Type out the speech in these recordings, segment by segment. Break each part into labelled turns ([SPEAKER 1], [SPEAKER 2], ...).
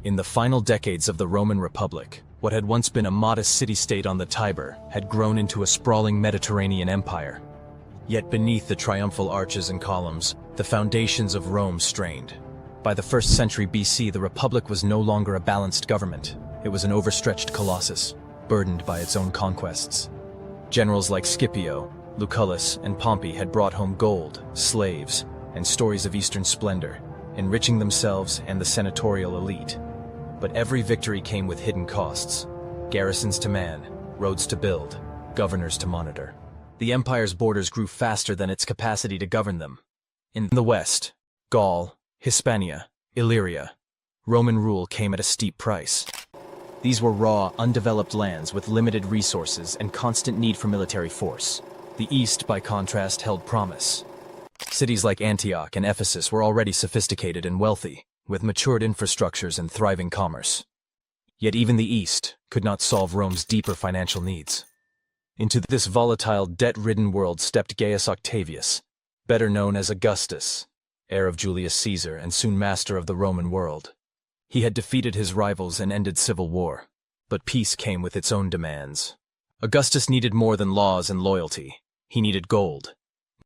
[SPEAKER 1] In the final decades of the Roman Republic, what had once been a modest city-state on the Tiber had grown into a sprawling Mediterranean empire. Yet beneath the triumphal arches and columns, the foundations of Rome strained. By the 1st century BC, the Republic was no longer a balanced government. It was an overstretched colossus, burdened by its own conquests. Generals like Scipio, Lucullus, and Pompey had brought home gold, slaves, and stories of Eastern splendor, enriching themselves and the senatorial elite. But every victory came with hidden costs: garrisons to man, roads to build, governors to monitor. The empire's borders grew faster than its capacity to govern them. In the west, Gaul, Hispania, Illyria, Roman rule came at a steep price. These were raw, undeveloped lands with limited resources and constant need for military force. The east, by contrast, held promise. Cities like Antioch and Ephesus were already sophisticated and wealthy, with matured infrastructures and thriving commerce. Yet even the East could not solve Rome's deeper financial needs. Into this volatile, debt-ridden world stepped Gaius Octavius, better known as Augustus, heir of Julius Caesar and soon master of the Roman world. He had defeated his rivals and ended civil war, but peace came with its own demands. Augustus needed more than laws and loyalty. He needed gold.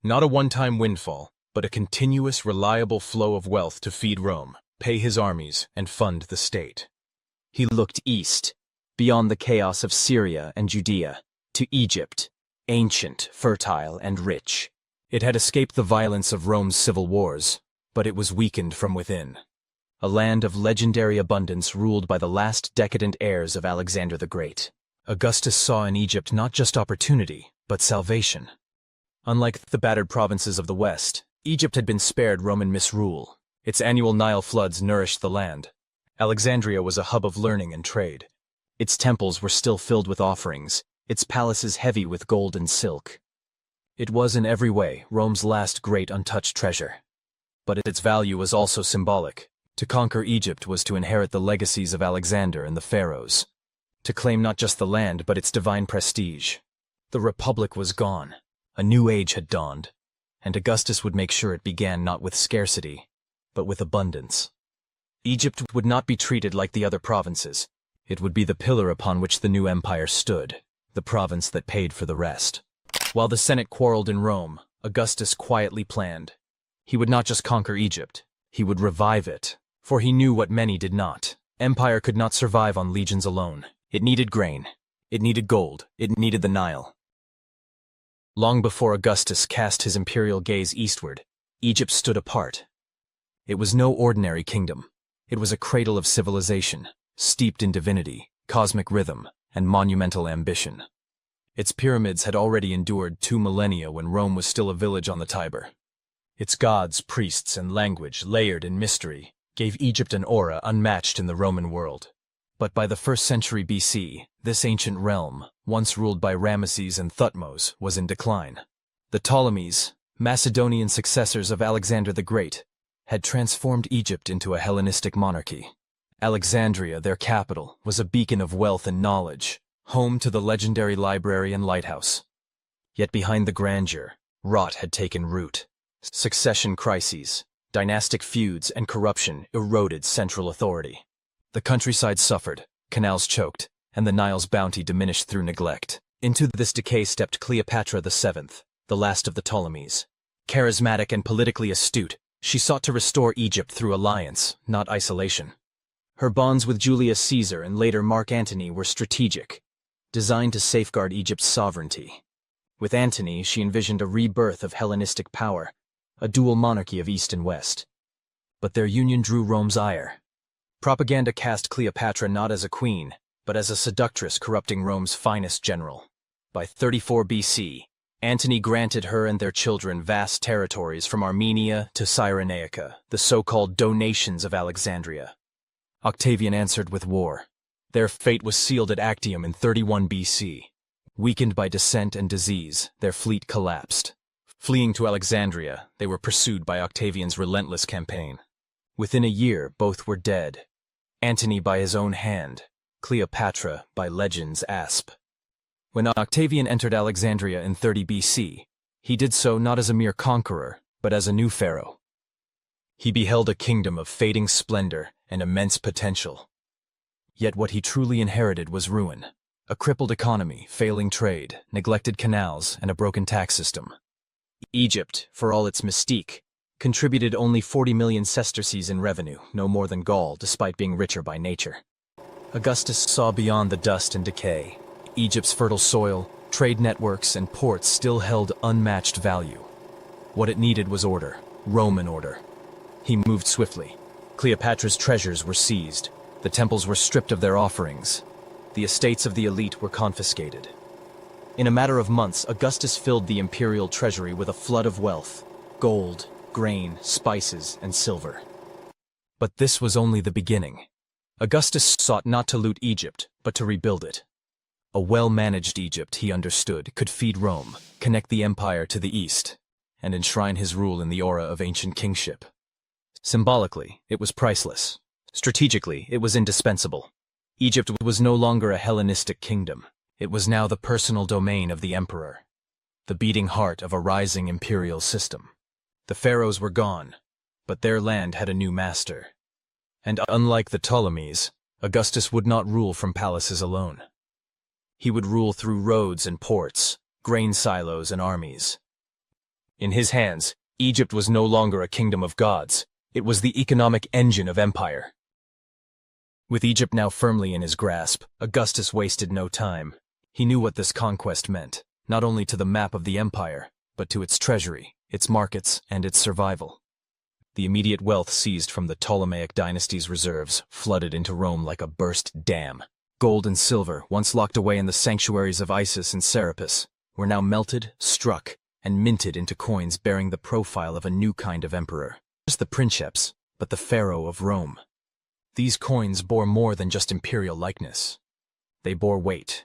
[SPEAKER 1] Not a one-time windfall, but a continuous, reliable flow of wealth to feed Rome, pay his armies, and fund the state. He looked east, beyond the chaos of Syria and Judea, to Egypt, ancient, fertile, and rich. It had escaped the violence of Rome's civil wars, but it was weakened from within. A land of legendary abundance ruled by the last decadent heirs of Alexander the Great. Augustus saw in Egypt not just opportunity, but salvation. Unlike the battered provinces of the West, Egypt had been spared Roman misrule. Its annual Nile floods nourished the land. Alexandria was a hub of learning and trade. Its temples were still filled with offerings, its palaces heavy with gold and silk. It was in every way Rome's last great untouched treasure. But its value was also symbolic. To conquer Egypt was to inherit the legacies of Alexander and the pharaohs. To claim not just the land, but its divine prestige. The Republic was gone. A new age had dawned, and Augustus would make sure it began not with scarcity, but with abundance. Egypt would not be treated like the other provinces. It would be the pillar upon which the new empire stood, the province that paid for the rest. While the Senate quarreled in Rome, Augustus quietly planned. He would not just conquer Egypt, he would revive it, for he knew what many did not. Empire could not survive on legions alone. It needed grain, it needed gold, it needed the Nile. Long before Augustus cast his imperial gaze eastward, Egypt stood apart. It was no ordinary kingdom. It was a cradle of civilization, steeped in divinity, cosmic rhythm, and monumental ambition. Its pyramids had already endured 2 millennia when Rome was still a village on the Tiber. Its gods, priests, and language, layered in mystery, gave Egypt an aura unmatched in the Roman world. But by the 1st century BC, this ancient realm, once ruled by Ramesses and Thutmose, was in decline. The Ptolemies, Macedonian successors of Alexander the Great, had transformed Egypt into a Hellenistic monarchy. Alexandria, their capital, was a beacon of wealth and knowledge, home to the legendary library and lighthouse. Yet behind the grandeur, rot had taken root. Succession crises, dynastic feuds, and corruption eroded central authority. The countryside suffered, canals choked, and the Nile's bounty diminished through neglect. Into this decay stepped Cleopatra VII, the last of the Ptolemies. Charismatic and politically astute, she sought to restore Egypt through alliance, not isolation. Her bonds with Julius Caesar and later Mark Antony were strategic, designed to safeguard Egypt's sovereignty. With Antony, she envisioned a rebirth of Hellenistic power, a dual monarchy of East and West. But their union drew Rome's ire. Propaganda cast Cleopatra not as a queen, but as a seductress corrupting Rome's finest general. By 34 BC, Antony granted her and their children vast territories from Armenia to Cyrenaica, the so-called donations of Alexandria. Octavian answered with war. Their fate was sealed at Actium in 31 BC. Weakened by dissent and disease, their fleet collapsed. Fleeing to Alexandria, they were pursued by Octavian's relentless campaign. Within a year, both were dead. Antony by his own hand, Cleopatra by legend's asp. When Octavian entered Alexandria in 30 BC, he did so not as a mere conqueror, but as a new pharaoh. He beheld a kingdom of fading splendor and immense potential. Yet what he truly inherited was ruin. A crippled economy, failing trade, neglected canals, and a broken tax system. Egypt, for all its mystique, contributed only 40 million sesterces in revenue, no more than Gaul, despite being richer by nature. Augustus saw beyond the dust and decay. Egypt's fertile soil, trade networks, and ports still held unmatched value. What it needed was order, Roman order. He moved swiftly. Cleopatra's treasures were seized. The temples were stripped of their offerings. The estates of the elite were confiscated. In a matter of months, Augustus filled the imperial treasury with a flood of wealth: gold, grain, spices, and silver. But this was only the beginning. Augustus sought not to loot Egypt, but to rebuild it. A well-managed Egypt, he understood, could feed Rome, connect the empire to the east, and enshrine his rule in the aura of ancient kingship. Symbolically, it was priceless. Strategically, it was indispensable. Egypt was no longer a Hellenistic kingdom. It was now the personal domain of the emperor, the beating heart of a rising imperial system. The pharaohs were gone, but their land had a new master. And unlike the Ptolemies, Augustus would not rule from palaces alone. He would rule through roads and ports, grain silos and armies. In his hands, Egypt was no longer a kingdom of gods. It was the economic engine of empire. With Egypt now firmly in his grasp, Augustus wasted no time. He knew what this conquest meant, not only to the map of the empire, but to its treasury, its markets, and its survival. The immediate wealth seized from the Ptolemaic dynasty's reserves flooded into Rome like a burst dam. Gold and silver, once locked away in the sanctuaries of Isis and Serapis, were now melted, struck, and minted into coins bearing the profile of a new kind of emperor. Not just the princeps, but the pharaoh of Rome. These coins bore more than just imperial likeness. They bore weight.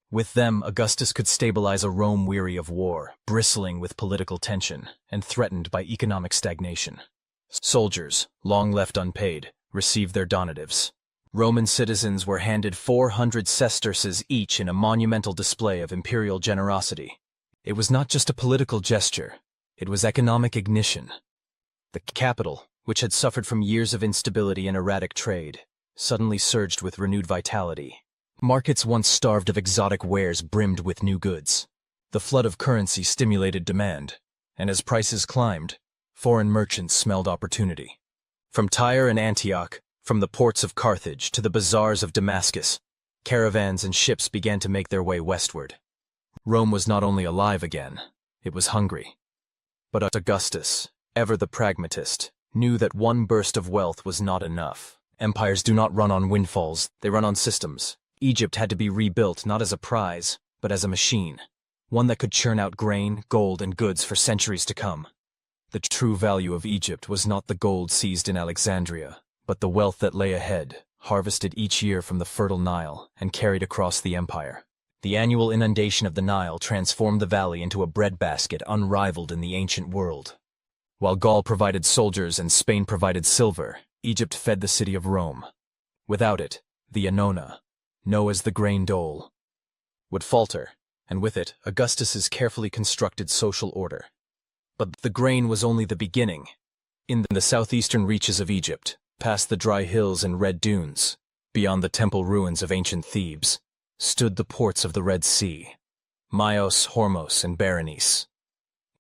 [SPEAKER 1] With them, Augustus could stabilize a Rome weary of war, bristling with political tension, and threatened by economic stagnation. Soldiers, long left unpaid, received their donatives. Roman citizens were handed 400 sesterces each in a monumental display of imperial generosity. It was not just a political gesture, it was economic ignition. The capital, which had suffered from years of instability and erratic trade, suddenly surged with renewed vitality. Markets once starved of exotic wares brimmed with new goods. The flood of currency stimulated demand, and as prices climbed, foreign merchants smelled opportunity. From Tyre and Antioch, from the ports of Carthage to the bazaars of Damascus, caravans and ships began to make their way westward. Rome was not only alive again, it was hungry. But Augustus, ever the pragmatist, knew that one burst of wealth was not enough. Empires do not run on windfalls, they run on systems. Egypt had to be rebuilt not as a prize, but as a machine, one that could churn out grain, gold, and goods for centuries to come. The true value of Egypt was not the gold seized in Alexandria, but the wealth that lay ahead, harvested each year from the fertile Nile and carried across the empire. The annual inundation of the Nile transformed the valley into a breadbasket unrivaled in the ancient world. While Gaul provided soldiers and Spain provided silver, Egypt fed the city of Rome. Without it, the Annona, known as the grain dole, would falter, and with it, Augustus's carefully constructed social order. But the grain was only the beginning. In the southeastern reaches of Egypt, past the dry hills and red dunes, beyond the temple ruins of ancient Thebes, stood the ports of the Red Sea, Myos, Hormos, and Berenice.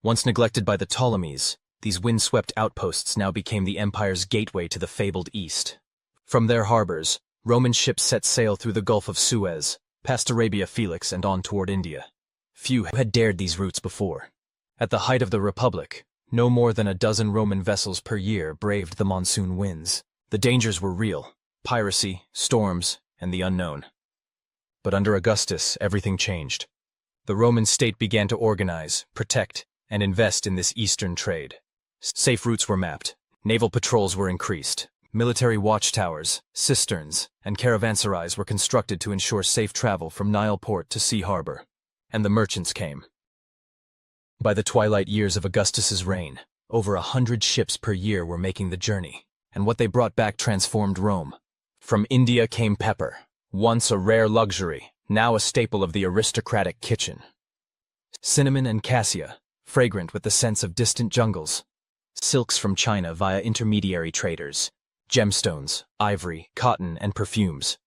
[SPEAKER 1] Once neglected by the Ptolemies, these windswept outposts now became the empire's gateway to the fabled East. From their harbors, Roman ships set sail through the Gulf of Suez, past Arabia Felix and on toward India. Few had dared these routes before. At the height of the Republic, no more than a dozen Roman vessels per year braved the monsoon winds. The dangers were real: piracy, storms, and the unknown. But under Augustus, everything changed. The Roman state began to organize, protect, and invest in this eastern trade. Safe routes were mapped, naval patrols were increased, military watchtowers, cisterns, and caravanserais were constructed to ensure safe travel from Nile port to sea harbor. And the merchants came. By the twilight years of Augustus's reign, over 100 ships per year were making the journey, and what they brought back transformed Rome. From India came pepper, once a rare luxury, now a staple of the aristocratic kitchen. Cinnamon and cassia, fragrant with the scents of distant jungles. silks from China via intermediary traders, gemstones, ivory, cotton, and perfumes.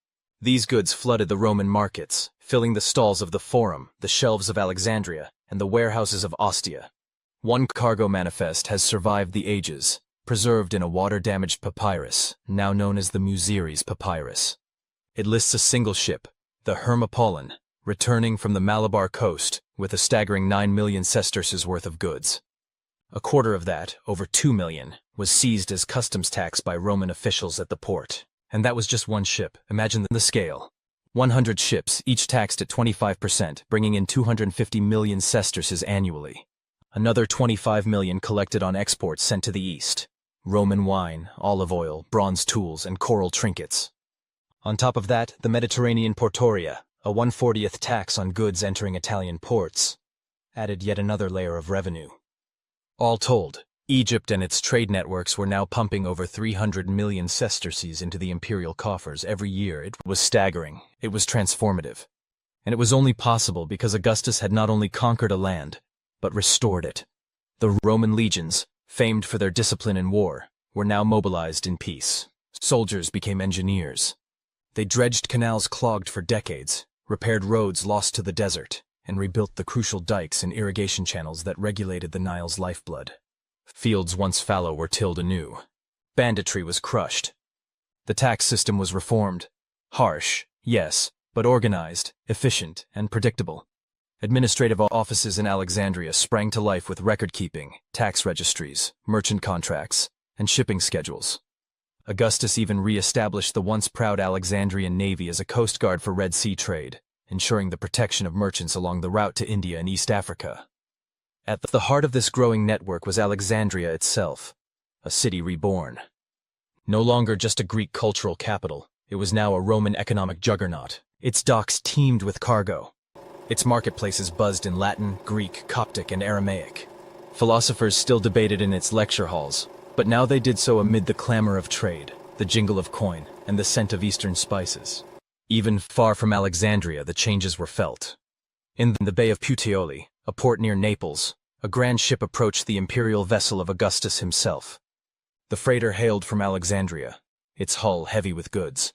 [SPEAKER 1] These goods flooded the Roman markets, filling the stalls of the Forum, the shelves of Alexandria, and the warehouses of Ostia. One cargo manifest has survived the ages, preserved in a water-damaged papyrus, now known as the Muziris papyrus. It lists a single ship, the Hermopolitan, returning from the Malabar coast with a staggering 9 million sesterces worth of goods. A quarter of that, over 2 million, was seized as customs tax by Roman officials at the port. And that was just one ship. Imagine the scale. 100 ships, each taxed at 25%, bringing in 250 million sesterces annually. Another 25 million collected on exports sent to the east. Roman wine, olive oil, bronze tools, and coral trinkets. On top of that, the Mediterranean portoria, a 1/40th tax on goods entering Italian ports, added yet another layer of revenue. All told, Egypt and its trade networks were now pumping over 300 million sesterces into the imperial coffers every year. It was staggering, it was transformative. And it was only possible because Augustus had not only conquered a land, but restored it. The Roman legions, famed for their discipline in war, were now mobilized in peace. Soldiers became engineers. They dredged canals clogged for decades, repaired roads lost to the desert, and rebuilt the crucial dikes and irrigation channels that regulated the Nile's lifeblood. Fields once fallow were tilled anew. Banditry was crushed. The tax system was reformed. Harsh, yes, but organized, efficient, and predictable. Administrative offices in Alexandria sprang to life with record-keeping, tax registries, merchant contracts, and shipping schedules. Augustus even re-established the once proud Alexandrian navy as a coast guard for Red Sea trade, ensuring the protection of merchants along the route to India and East Africa. At the heart of this growing network was Alexandria itself, a city reborn. No longer just a Greek cultural capital, it was now a Roman economic juggernaut. Its docks teemed with cargo. Its marketplaces buzzed in Latin, Greek, Coptic, and Aramaic. Philosophers still debated in its lecture halls, but now they did so amid the clamor of trade, the jingle of coin, and the scent of eastern spices. Even far from Alexandria, the changes were felt. In the Bay of Puteoli, a port near Naples, a grand ship approached the imperial vessel of Augustus himself. The freighter hailed from Alexandria, its hull heavy with goods.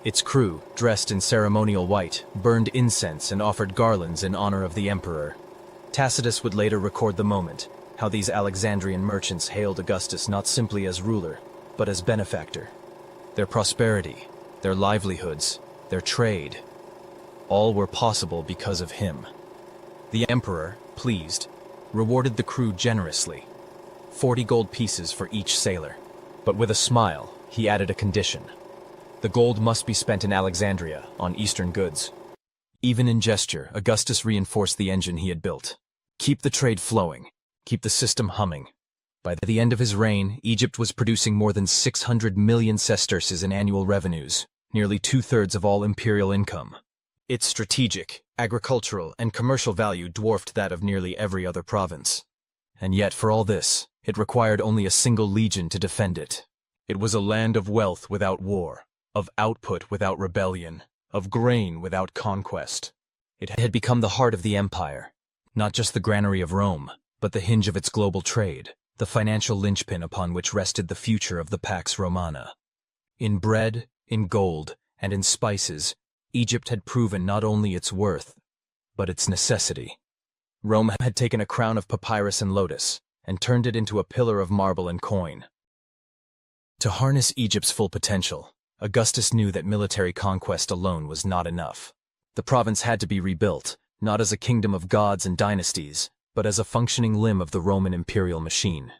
[SPEAKER 1] Its crew, dressed in ceremonial white, burned incense and offered garlands in honor of the emperor. Tacitus would later record the moment, how these Alexandrian merchants hailed Augustus not simply as ruler, but as benefactor. Their prosperity, their livelihoods, their trade, all were possible because of him. The emperor, pleased, rewarded the crew generously, 40 gold pieces for each sailor. But with a smile, he added a condition. The gold must be spent in Alexandria, on Eastern goods. Even in gesture, Augustus reinforced the engine he had built. Keep the trade flowing, keep the system humming. By the end of his reign, Egypt was producing more than 600 million sesterces in annual revenues, nearly 2/3 of all imperial income. Its strategic, agricultural, and commercial value dwarfed that of nearly every other province. And yet, for all this, it required only a single legion to defend it. It was a land of wealth without war, of output without rebellion, of grain without conquest. It had become the heart of the empire, not just the granary of Rome, but the hinge of its global trade, the financial linchpin upon which rested the future of the Pax Romana. In bread, in gold, and in spices, Egypt had proven not only its worth, but its necessity. Rome had taken a crown of papyrus and lotus, and turned it into a pillar of marble and coin. To harness Egypt's full potential, Augustus knew that military conquest alone was not enough. The province had to be rebuilt, not as a kingdom of gods and dynasties, but as a functioning limb of the Roman imperial machine.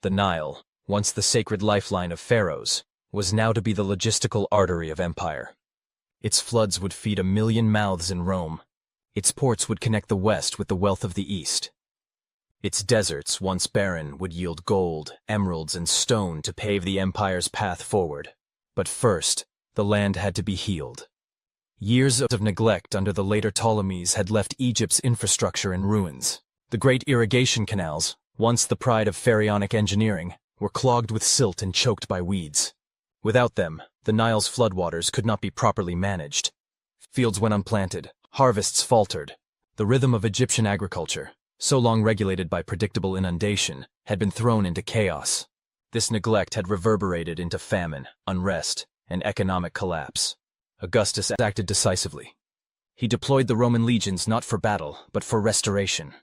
[SPEAKER 1] The Nile, once the sacred lifeline of pharaohs, was now to be the logistical artery of empire. Its floods would feed 1 million mouths in Rome. Its ports would connect the West with the wealth of the East. Its deserts, once barren, would yield gold, emeralds, and stone to pave the empire's path forward. But first, the land had to be healed. Years of neglect under the later Ptolemies had left Egypt's infrastructure in ruins. The great irrigation canals, once the pride of pharaonic engineering, were clogged with silt and choked by weeds. Without them, the Nile's floodwaters could not be properly managed. Fields went unplanted, harvests faltered. The rhythm of Egyptian agriculture, so long regulated by predictable inundation, had been thrown into chaos. This neglect had reverberated into famine, unrest, and economic collapse. Augustus acted decisively. He deployed the Roman legions not for battle, but for restoration.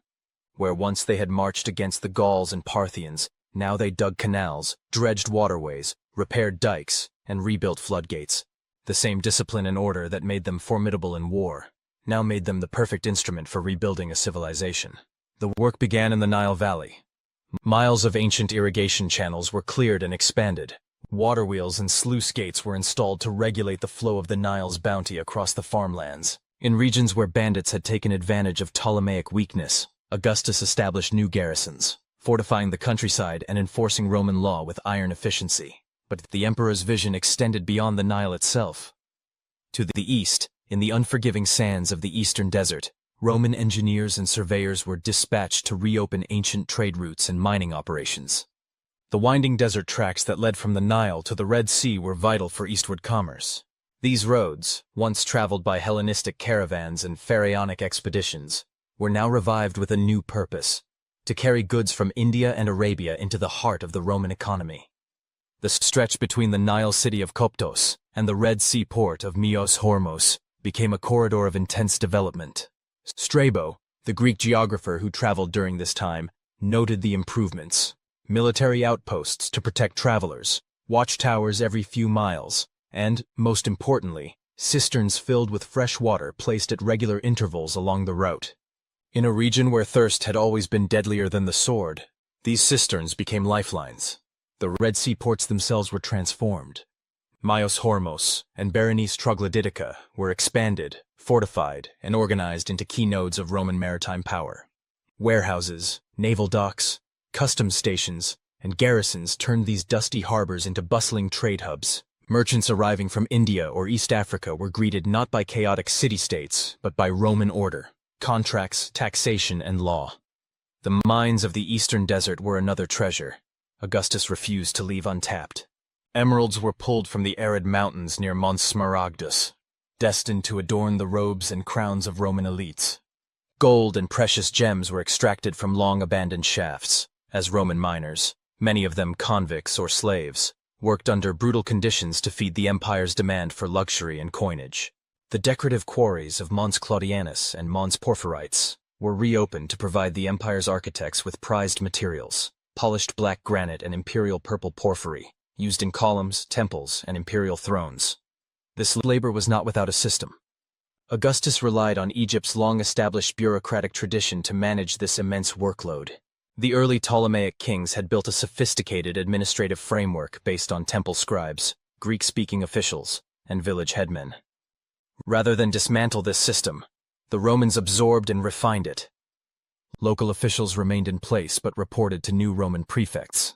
[SPEAKER 1] Where once they had marched against the Gauls and Parthians, now they dug canals, dredged waterways, repaired dikes, and rebuilt floodgates. The same discipline and order that made them formidable in war now made them the perfect instrument for rebuilding a civilization. The work began in the Nile Valley. Miles of ancient irrigation channels were cleared and expanded. Water wheels and sluice gates were installed to regulate the flow of the Nile's bounty across the farmlands. In regions where bandits had taken advantage of Ptolemaic weakness, Augustus established new garrisons, fortifying the countryside and enforcing Roman law with iron efficiency. But the emperor's vision extended beyond the Nile itself. To the east, in the unforgiving sands of the eastern desert, Roman engineers and surveyors were dispatched to reopen ancient trade routes and mining operations. The winding desert tracks that led from the Nile to the Red Sea were vital for eastward commerce. These roads, once traveled by Hellenistic caravans and pharaonic expeditions, were now revived with a new purpose: to carry goods from India and Arabia into the heart of the Roman economy. The stretch between the Nile city of Koptos and the Red Sea port of Myos Hormos became a corridor of intense development. Strabo, the Greek geographer who traveled during this time, noted the improvements: military outposts to protect travelers, watchtowers every few miles, and, most importantly, cisterns filled with fresh water placed at regular intervals along the route. In a region where thirst had always been deadlier than the sword, these cisterns became lifelines. The Red Sea ports themselves were transformed. Myos Hormos and Berenice Troglodytica were expanded, fortified, and organized into key nodes of Roman maritime power. Warehouses, naval docks, customs stations, and garrisons turned these dusty harbors into bustling trade hubs. Merchants arriving from India or East Africa were greeted not by chaotic city-states, but by Roman order, contracts, taxation, and law. The mines of the eastern desert were another treasure Augustus refused to leave untapped. Emeralds were pulled from the arid mountains near Mons Smaragdus, destined to adorn the robes and crowns of Roman elites. Gold and precious gems were extracted from long-abandoned shafts, as Roman miners, many of them convicts or slaves, worked under brutal conditions to feed the empire's demand for luxury and coinage. The decorative quarries of Mons Claudianus and Mons Porphyrites were reopened to provide the empire's architects with prized materials: polished black granite and imperial purple porphyry, used in columns, temples, and imperial thrones. This labor was not without a system. Augustus relied on Egypt's long-established bureaucratic tradition to manage this immense workload. The early Ptolemaic kings had built a sophisticated administrative framework based on temple scribes, Greek-speaking officials, and village headmen. Rather than dismantle this system, the Romans absorbed and refined it. Local officials remained in place but reported to new Roman prefects.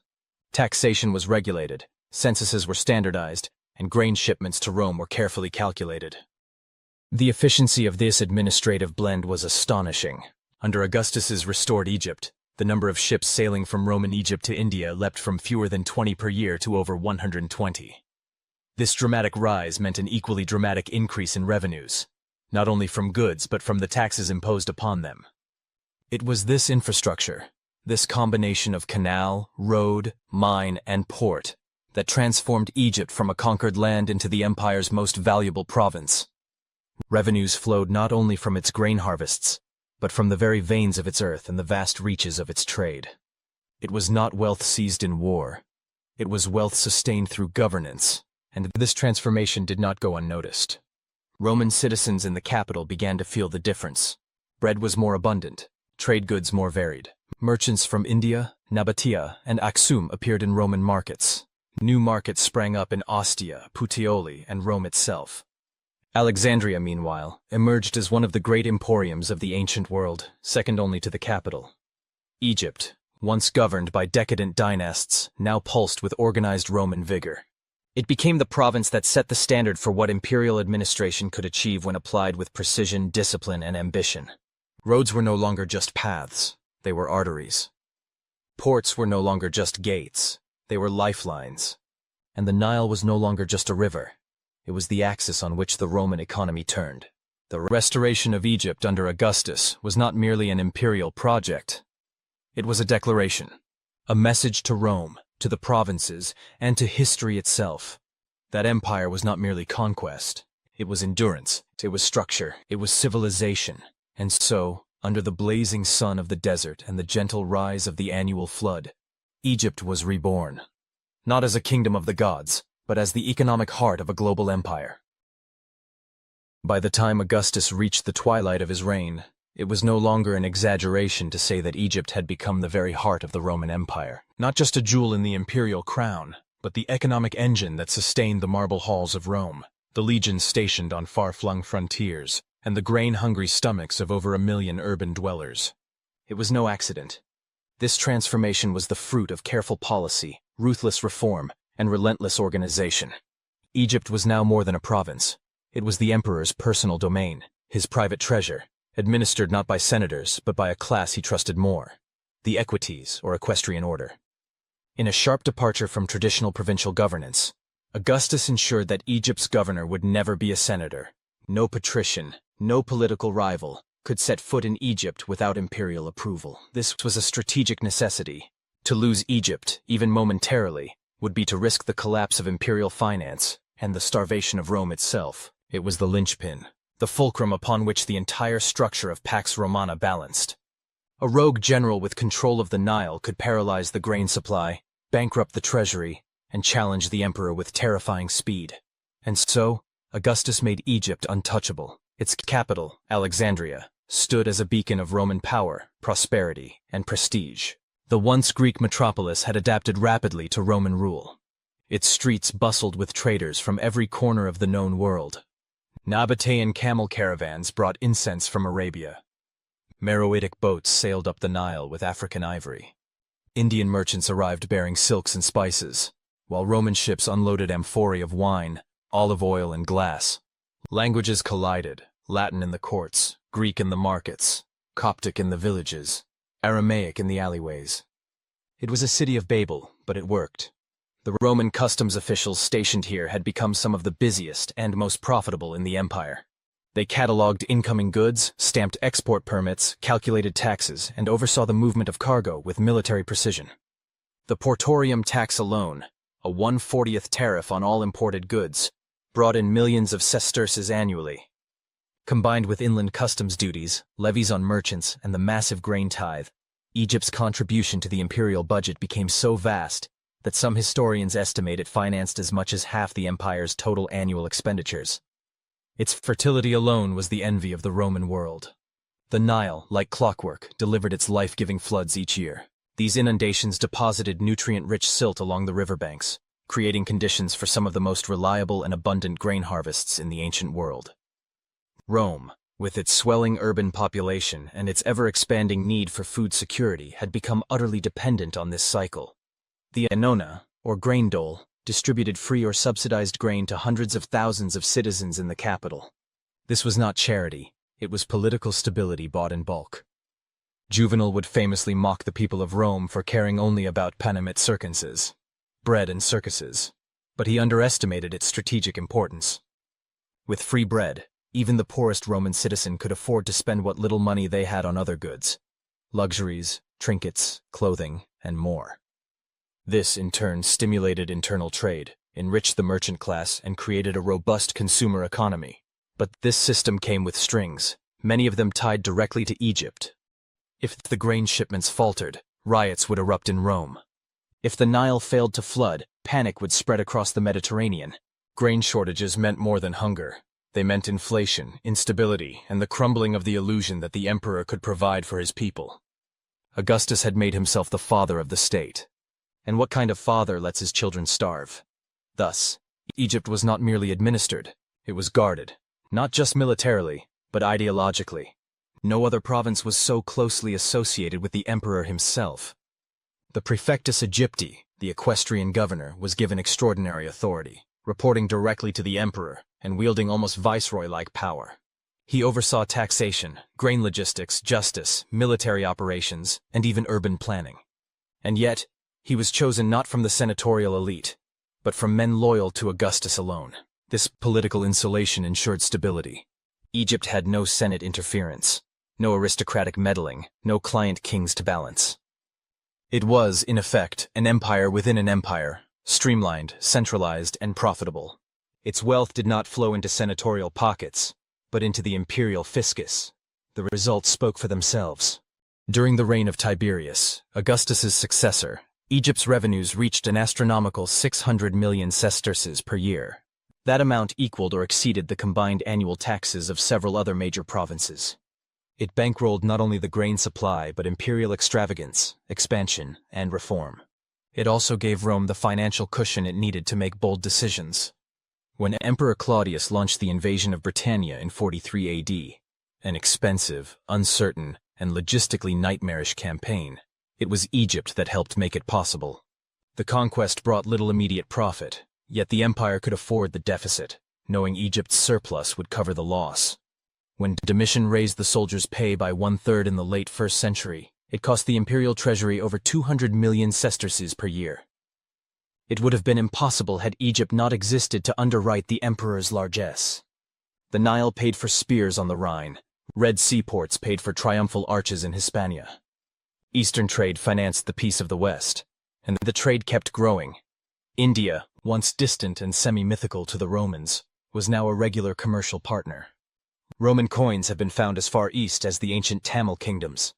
[SPEAKER 1] Taxation was regulated, censuses were standardized, and grain shipments to Rome were carefully calculated. The efficiency of this administrative blend was astonishing. Under Augustus's restored Egypt, the number of ships sailing from Roman Egypt to India leapt from fewer than 20 per year to over 120. This dramatic rise meant an equally dramatic increase in revenues, not only from goods but from the taxes imposed upon them. It was this infrastructure, this combination of canal, road, mine, and port, that transformed Egypt from a conquered land into the empire's most valuable province. Revenues flowed not only from its grain harvests, but from the very veins of its earth and the vast reaches of its trade. It was not wealth seized in war. It was wealth sustained through governance, and this transformation did not go unnoticed. Roman citizens in the capital began to feel the difference. Bread was more abundant, trade goods more varied. Merchants from India, Nabatea, and Aksum appeared in Roman markets. New markets sprang up in Ostia, Puteoli, and Rome itself. Alexandria, meanwhile, emerged as one of the great emporiums of the ancient world, second only to the capital. Egypt, once governed by decadent dynasts, now pulsed with organized Roman vigor. It became the province that set the standard for what imperial administration could achieve when applied with precision, discipline, and ambition. Roads were no longer just paths, they were arteries. Ports were no longer just gates, they were lifelines. And the Nile was no longer just a river. It was the axis on which the Roman economy turned. The The restoration of Egypt under Augustus was not merely an imperial project. It was a declaration, a message to Rome, to the provinces, and to history itself. That empire was not merely conquest. It was endurance, it was structure, it was civilization. And so, under the blazing sun of the desert and the gentle rise of the annual flood, Egypt was reborn. Not as a kingdom of the gods, but as the economic heart of a global empire. By the time Augustus reached the twilight of his reign, it was no longer an exaggeration to say that Egypt had become the very heart of the Roman Empire. Not just a jewel in the imperial crown, but the economic engine that sustained the marble halls of Rome, the legions stationed on far-flung frontiers, and the grain-hungry stomachs of over 1 million urban dwellers. It was no accident. This transformation was the fruit of careful policy, ruthless reform, and relentless organization. Egypt was now more than a province. It was the emperor's personal domain, his private treasure, administered not by senators, but by a class he trusted more, the equites, or equestrian order. In a sharp departure from traditional provincial governance, Augustus ensured that Egypt's governor would never be a senator. No patrician, no political rival, could set foot in Egypt without imperial approval. This was a strategic necessity. To lose Egypt, even momentarily, would be to risk the collapse of imperial finance and the starvation of Rome itself. It was the linchpin, the fulcrum upon which the entire structure of Pax Romana balanced. A rogue general with control of the Nile could paralyze the grain supply, bankrupt the treasury, and challenge the emperor with terrifying speed. And so, Augustus made Egypt untouchable. Its capital, Alexandria, stood as a beacon of Roman power, prosperity, and prestige. The once Greek metropolis had adapted rapidly to Roman rule. Its streets bustled with traders from every corner of the known world. Nabatean camel caravans brought incense from Arabia. Meroitic boats sailed up the Nile with African ivory. Indian merchants arrived bearing silks and spices, while Roman ships unloaded amphorae of wine, olive oil, and glass. Languages collided, Latin in the courts, Greek in the markets, Coptic in the villages, Aramaic in the alleyways. It was a city of Babel, but it worked. The Roman customs officials stationed here had become some of the busiest and most profitable in the empire. They catalogued incoming goods, stamped export permits, calculated taxes, and oversaw the movement of cargo with military precision. The portorium tax alone, a 1/40th tariff on all imported goods, brought in millions of sesterces annually. Combined with inland customs duties, levies on merchants, and the massive grain tithe, Egypt's contribution to the imperial budget became so vast that some historians estimate it financed as much as half the empire's total annual expenditures. Its fertility alone was the envy of the Roman world. The Nile, like clockwork, delivered its life-giving floods each year. These inundations deposited nutrient-rich silt along the riverbanks, creating conditions for some of the most reliable and abundant grain harvests in the ancient world. Rome, with its swelling urban population and its ever-expanding need for food security, had become utterly dependent on this cycle. The annona, or grain dole, distributed free or subsidized grain to hundreds of thousands of citizens in the capital. This was not charity, it was political stability bought in bulk. Juvenal would famously mock the people of Rome for caring only about panem circenses, bread and circuses, but he underestimated its strategic importance. With free bread, even the poorest Roman citizen could afford to spend what little money they had on other goods, luxuries, trinkets, clothing, and more. This, in turn, stimulated internal trade, enriched the merchant class, and created a robust consumer economy. But this system came with strings, many of them tied directly to Egypt. If the grain shipments faltered, riots would erupt in Rome. If the Nile failed to flood, panic would spread across the Mediterranean. Grain shortages meant more than hunger. They meant inflation, instability, and the crumbling of the illusion that the emperor could provide for his people. Augustus had made himself the father of the state. And what kind of father lets his children starve? Thus, Egypt was not merely administered, it was guarded, not just militarily, but ideologically. No other province was so closely associated with the emperor himself. The Praefectus Egypti, the equestrian governor, was given extraordinary authority, reporting directly to the emperor and wielding almost viceroy-like power. He oversaw taxation, grain logistics, justice, military operations, and even urban planning. And yet, he was chosen not from the senatorial elite, but from men loyal to Augustus alone. This political insulation ensured stability. Egypt had no Senate interference, no aristocratic meddling, no client kings to balance. It was, in effect, an empire within an empire, streamlined, centralized, and profitable. Its wealth did not flow into senatorial pockets, but into the imperial fiscus. The results spoke for themselves. During the reign of Tiberius, Augustus's successor, Egypt's revenues reached an astronomical 600 million sesterces per year. That amount equaled or exceeded the combined annual taxes of several other major provinces. It bankrolled not only the grain supply but imperial extravagance, expansion, and reform. It also gave Rome the financial cushion it needed to make bold decisions. When Emperor Claudius launched the invasion of Britannia in 43 AD, an expensive, uncertain, and logistically nightmarish campaign, it was Egypt that helped make it possible. The conquest brought little immediate profit, yet the empire could afford the deficit, knowing Egypt's surplus would cover the loss. When Domitian raised the soldiers' pay by 1/3 in the late 1st century, it cost the imperial treasury over 200 million sesterces per year. It would have been impossible had Egypt not existed to underwrite the emperor's largesse. The Nile paid for spears on the Rhine, Red Sea ports paid for triumphal arches in Hispania. Eastern trade financed the peace of the West, and the trade kept growing. India, once distant and semi-mythical to the Romans, was now a regular commercial partner. Roman coins have been found as far east as the ancient Tamil kingdoms.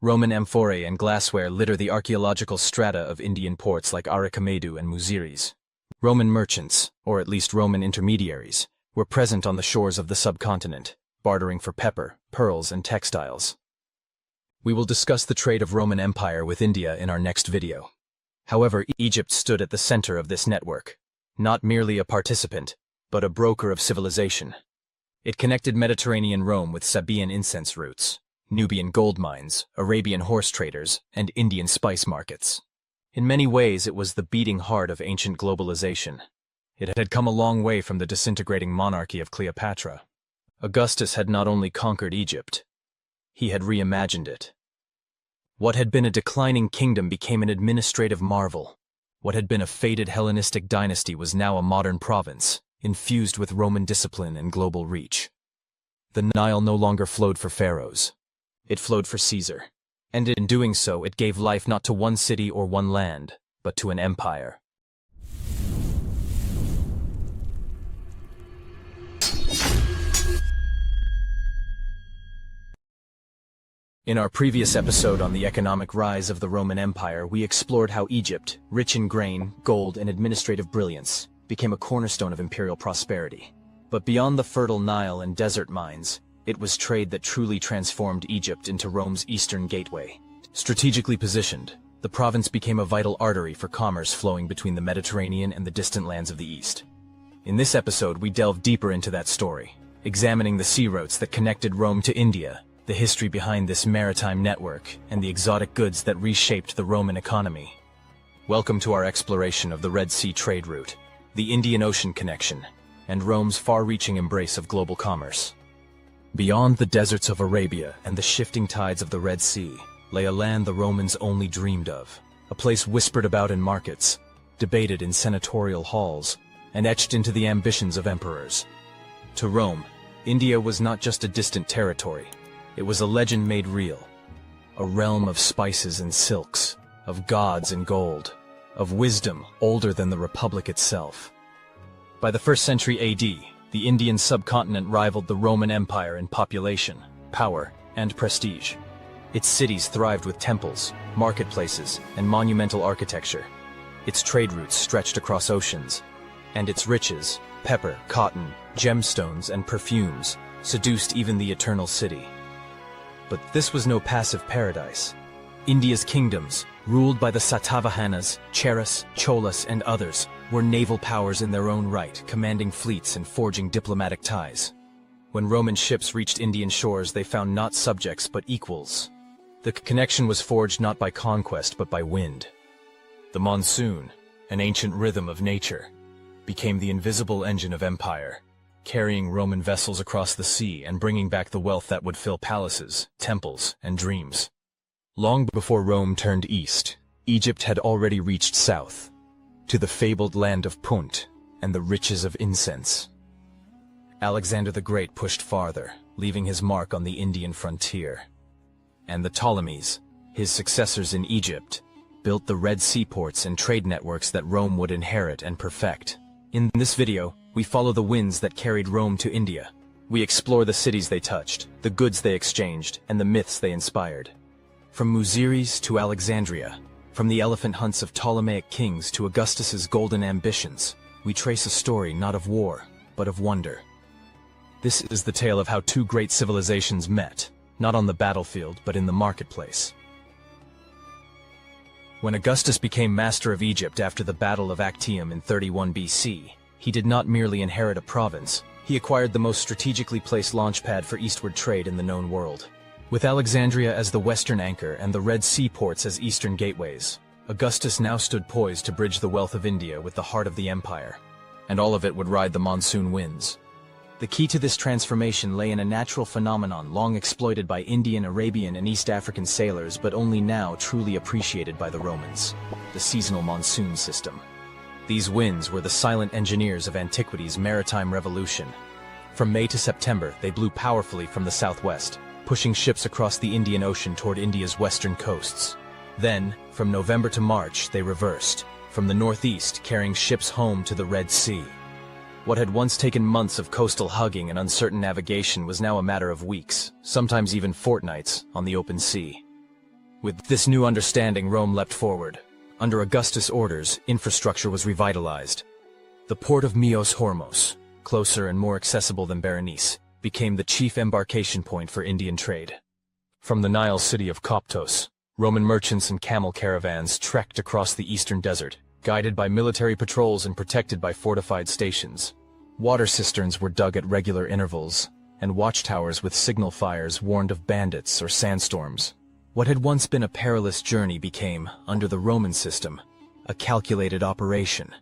[SPEAKER 1] Roman amphorae and glassware litter the archaeological strata of Indian ports like Arikamedu and Muziris. Roman merchants, or at least Roman intermediaries, were present on the shores of the subcontinent, bartering for pepper, pearls, and textiles. We will discuss the trade of Roman Empire with India in our next video. However, Egypt stood at the center of this network, not merely a participant, but a broker of civilization. It connected Mediterranean Rome with Sabaean incense routes, Nubian gold mines, Arabian horse traders, and Indian spice markets. In many ways, it was the beating heart of ancient globalization. It had come a long way from the disintegrating monarchy of Cleopatra. Augustus had not only conquered Egypt, he had reimagined it. What had been a declining kingdom became an administrative marvel. What had been a faded Hellenistic dynasty was now a modern province, infused with Roman discipline and global reach. The Nile no longer flowed for pharaohs. It flowed for Caesar. And in doing so, it gave life not to one city or one land, but to an empire. In our previous episode on the economic rise of the Roman Empire, we explored how Egypt, rich in grain, gold, and administrative brilliance, became a cornerstone of imperial prosperity. But beyond the fertile Nile and desert mines, it was trade that truly transformed Egypt into Rome's eastern gateway. Strategically positioned, the province became a vital artery for commerce flowing between the Mediterranean and the distant lands of the East. In this episode, we delve deeper into that story, examining the sea routes that connected Rome to India, the history behind this maritime network, and the exotic goods that reshaped the Roman economy. Welcome to our exploration of the Red Sea trade route, the Indian Ocean connection, and Rome's far-reaching embrace of global commerce. Beyond the deserts of Arabia and the shifting tides of the Red Sea lay a land the Romans only dreamed of, a place whispered about in markets, debated in senatorial halls, and etched into the ambitions of emperors. To Rome, India was not just a distant territory. It was a legend made real, a realm of spices and silks, of gods and gold, of wisdom older than the Republic itself. By the 1st century AD, the Indian subcontinent rivaled the Roman Empire in population, power, and prestige. Its cities thrived with temples, marketplaces, and monumental architecture. Its trade routes stretched across oceans, and its riches, pepper, cotton, gemstones, and perfumes, seduced even the Eternal City. But this was no passive paradise. India's kingdoms, ruled by the Satavahanas, Cheras, Cholas, and others, were naval powers in their own right, commanding fleets and forging diplomatic ties. When Roman ships reached Indian shores, they found not subjects but equals. The connection was forged not by conquest but by wind. The monsoon, an ancient rhythm of nature, became the invisible engine of empire, carrying Roman vessels across the sea and bringing back the wealth that would fill palaces, temples, and dreams. Long before Rome turned east, Egypt had already reached south, to the fabled land of Punt and the riches of incense. Alexander the Great pushed farther, leaving his mark on the Indian frontier. And the Ptolemies, his successors in Egypt, built the Red Sea ports and trade networks that Rome would inherit and perfect. In this video, we follow the winds that carried Rome to India. We explore the cities they touched, the goods they exchanged, and the myths they inspired. From Muziris to Alexandria, from the elephant hunts of Ptolemaic kings to Augustus's golden ambitions, we trace a story not of war, but of wonder. This is the tale of how two great civilizations met, not on the battlefield, but in the marketplace. When Augustus became master of Egypt after the Battle of Actium in 31 BC, he did not merely inherit a province, he acquired the most strategically placed launchpad for eastward trade in the known world. With Alexandria as the western anchor and the Red Sea ports as eastern gateways, Augustus now stood poised to bridge the wealth of India with the heart of the empire. And all of it would ride the monsoon winds. The key to this transformation lay in a natural phenomenon long exploited by Indian, Arabian, and East African sailors, but only now truly appreciated by the Romans: the seasonal monsoon system. These winds were the silent engineers of antiquity's maritime revolution. From May to September, they blew powerfully from the southwest, pushing ships across the Indian Ocean toward India's western coasts. Then, from November to March, they reversed, from the northeast carrying ships home to the Red Sea. What had once taken months of coastal hugging and uncertain navigation was now a matter of weeks, sometimes even fortnights, on the open sea. With this new understanding, Rome leapt forward. Under Augustus' orders, infrastructure was revitalized. The port of Myos Hormos, closer and more accessible than Berenice, became the chief embarkation point for Indian trade. From the Nile city of Koptos, Roman merchants and camel caravans trekked across the eastern desert, guided by military patrols and protected by fortified stations. Water cisterns were dug at regular intervals, and watchtowers with signal fires warned of bandits or sandstorms. What had once been a perilous journey became, under the Roman system, a calculated operation.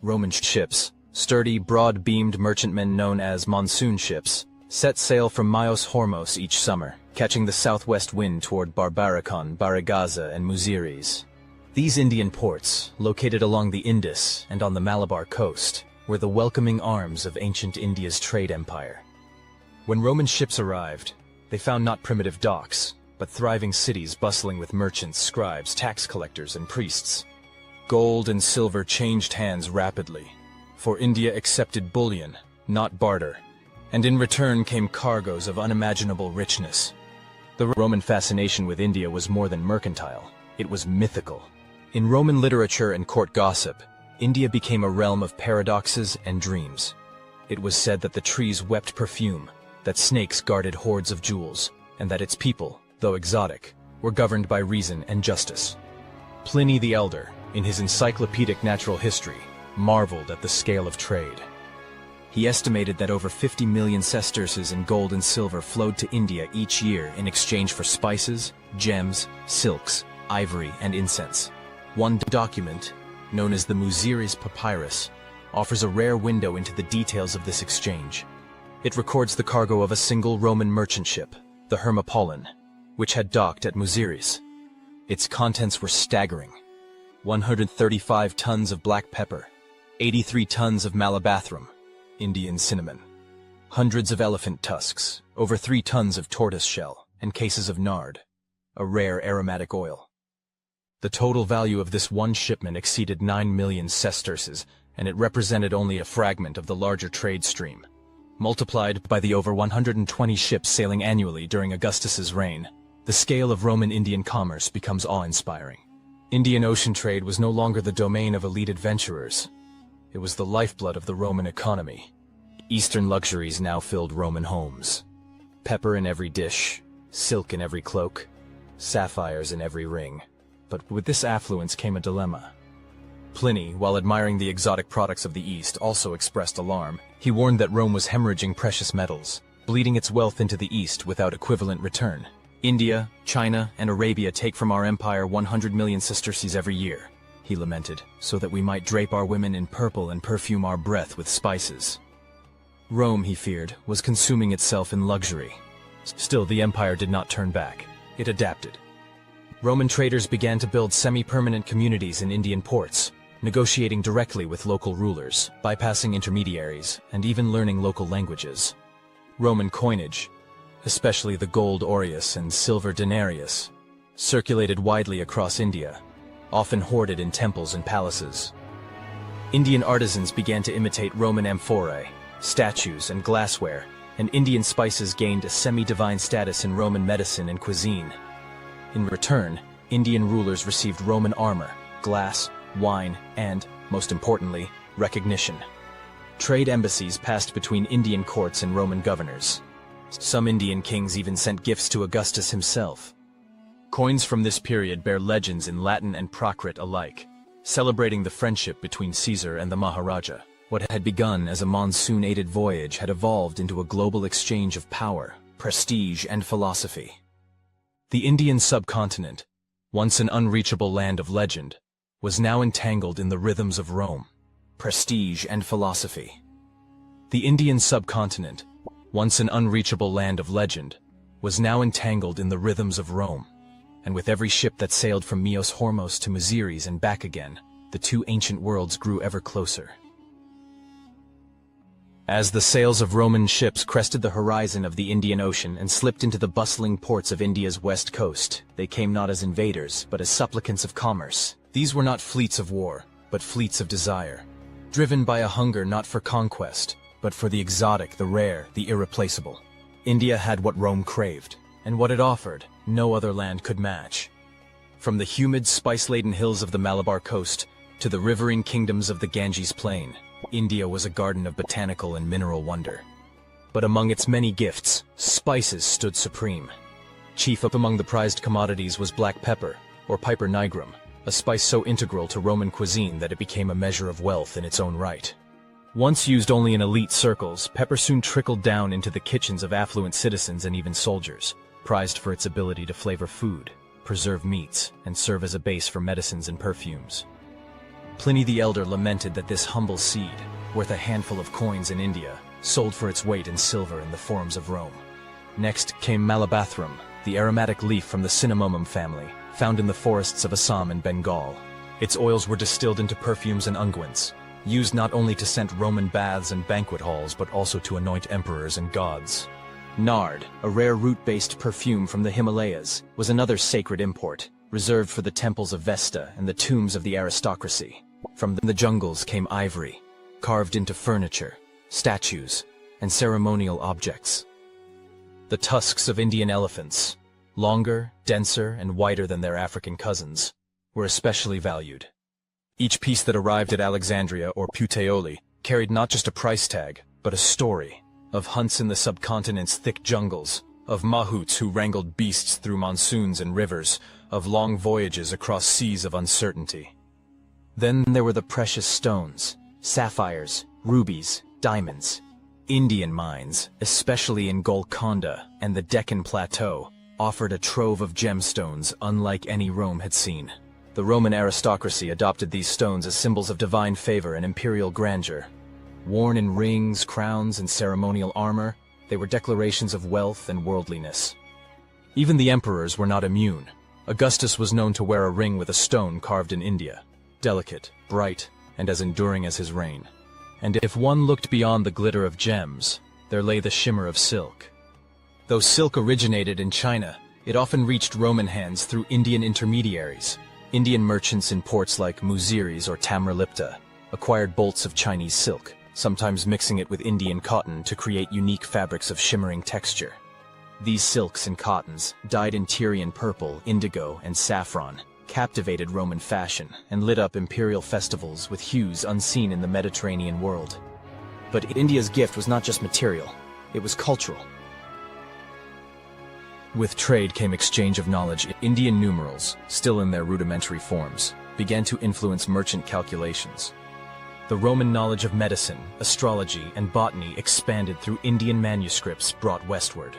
[SPEAKER 1] Roman ships, sturdy, broad-beamed merchantmen known as monsoon ships, set sail from Myos Hormos each summer, catching the southwest wind toward Barbaricon, Barigaza, and Muziris. These Indian ports, located along the Indus and on the Malabar coast, were the welcoming arms of ancient India's trade empire. When Roman ships arrived, they found not primitive docks, but thriving cities bustling with merchants, scribes, tax collectors, and priests. Gold and silver changed hands rapidly, for India accepted bullion, not barter, and in return came cargoes of unimaginable richness. The Roman fascination with India was more than mercantile, it was mythical. In Roman literature and court gossip, India became a realm of paradoxes and dreams. It was said that the trees wept perfume, that snakes guarded hoards of jewels, and that its people, though exotic, were governed by reason and justice. Pliny the Elder, in his encyclopedic natural history, marveled at the scale of trade. He estimated that over 50 million sesterces in gold and silver flowed to India each year in exchange for spices, gems, silks, ivory, and incense. One document, known as the Muziris Papyrus, offers a rare window into the details of this exchange. It records the cargo of a single Roman merchant ship, the Hermopolitan, which had docked at Muziris. Its contents were staggering: 135 tons of black pepper, 83 tons of malabathrum, Indian cinnamon, hundreds of elephant tusks, over 3 tons of tortoise shell, and cases of nard, a rare aromatic oil. The total value of this one shipment exceeded 9 million sesterces, and it represented only a fragment of the larger trade stream. Multiplied by the over 120 ships sailing annually during Augustus's reign, the scale of Roman-Indian commerce becomes awe-inspiring. Indian ocean trade was no longer the domain of elite adventurers. It was the lifeblood of the Roman economy. Eastern luxuries now filled Roman homes. Pepper in every dish, silk in every cloak, sapphires in every ring. But with this affluence came a dilemma. Pliny, while admiring the exotic products of the East, also expressed alarm. He warned that Rome was hemorrhaging precious metals, bleeding its wealth into the East without equivalent return. India, China, and Arabia take from our empire 100 million sesterces every year, he lamented, so that we might drape our women in purple and perfume our breath with spices. Rome, he feared, was consuming itself in luxury. Still, the empire did not turn back. It adapted. Roman traders began to build semi-permanent communities in Indian ports. negotiating directly with local rulers, bypassing intermediaries, and even learning local languages. Roman coinage, especially the gold aureus and silver denarius, circulated widely across India, often hoarded in temples and palaces. Indian artisans began to imitate Roman amphorae, statues, and glassware, and Indian spices gained a semi-divine status in Roman medicine and cuisine. In return, Indian rulers received Roman armor, glass, wine, and, most importantly, recognition. Trade embassies passed between Indian courts and Roman governors. Some Indian kings even sent gifts to Augustus himself. Coins from this period bear legends in Latin and Prakrit alike, celebrating the friendship between Caesar and the Maharaja. What had begun as a monsoon-aided voyage had evolved into a global exchange of power, prestige, and philosophy. The Indian subcontinent, once an unreachable land of legend, was now entangled in the rhythms of Rome, prestige, and philosophy. The Indian subcontinent, once an unreachable land of legend, was now entangled in the rhythms of Rome, and with every ship that sailed from Myos Hormos to Muziris and back again, the two ancient worlds grew ever closer. As the sails of Roman ships crested the horizon of the Indian Ocean and slipped into the bustling ports of India's west coast, they came not as invaders, but as supplicants of commerce. These were not fleets of war, but fleets of desire, driven by a hunger not for conquest, but for the exotic, the rare, the irreplaceable. India had what Rome craved, and what it offered, no other land could match. From the humid, spice-laden hills of the Malabar coast to the riverine kingdoms of the Ganges plain, India was a garden of botanical and mineral wonder. But among its many gifts, spices stood supreme. Chief up among the prized commodities was black pepper, or piper nigrum, a spice so integral to Roman cuisine that it became a measure of wealth in its own right. Once used only in elite circles, pepper soon trickled down into the kitchens of affluent citizens and even soldiers, prized for its ability to flavor food, preserve meats, and serve as a base for medicines and perfumes. Pliny the Elder lamented that this humble seed, worth a handful of coins in India, sold for its weight in silver in the forums of Rome. Next came Malabathrum, the aromatic leaf from the cinnamomum family, found in the forests of Assam and Bengal. Its oils were distilled into perfumes and unguents, used not only to scent Roman baths and banquet halls but also to anoint emperors and gods. Nard, a rare root-based perfume from the Himalayas, was another sacred import, reserved for the temples of Vesta and the tombs of the aristocracy. From the jungles came ivory, carved into furniture, statues, and ceremonial objects. The tusks of Indian elephants, longer, denser, and whiter than their African cousins, were especially valued. Each piece that arrived at Alexandria or Puteoli carried not just a price tag, but a story of hunts in the subcontinent's thick jungles, of mahouts who wrangled beasts through monsoons and rivers, of long voyages across seas of uncertainty. Then there were the precious stones, sapphires, rubies, diamonds. Indian mines, especially in Golconda and the Deccan Plateau, offered a trove of gemstones unlike any Rome had seen. The Roman aristocracy adopted these stones as symbols of divine favor and imperial grandeur. Worn in rings, crowns, and ceremonial armor, they were declarations of wealth and worldliness. Even the emperors were not immune. Augustus was known to wear a ring with a stone carved in India, delicate, bright, and as enduring as his reign. And if one looked beyond the glitter of gems, there lay the shimmer of silk. Though silk originated in China, it often reached Roman hands through Indian intermediaries. Indian merchants in ports like Muziris or Tamralipta acquired bolts of Chinese silk, sometimes mixing it with Indian cotton to create unique fabrics of shimmering texture. These silks and cottons, dyed in Tyrian purple, indigo, and saffron, captivated Roman fashion and lit up imperial festivals with hues unseen in the Mediterranean world. But India's gift was not just material, it was cultural. With trade came exchange of knowledge. Indian numerals, still in their rudimentary forms, began to influence merchant calculations. The Roman knowledge of medicine, astrology, and botany expanded through Indian manuscripts brought westward.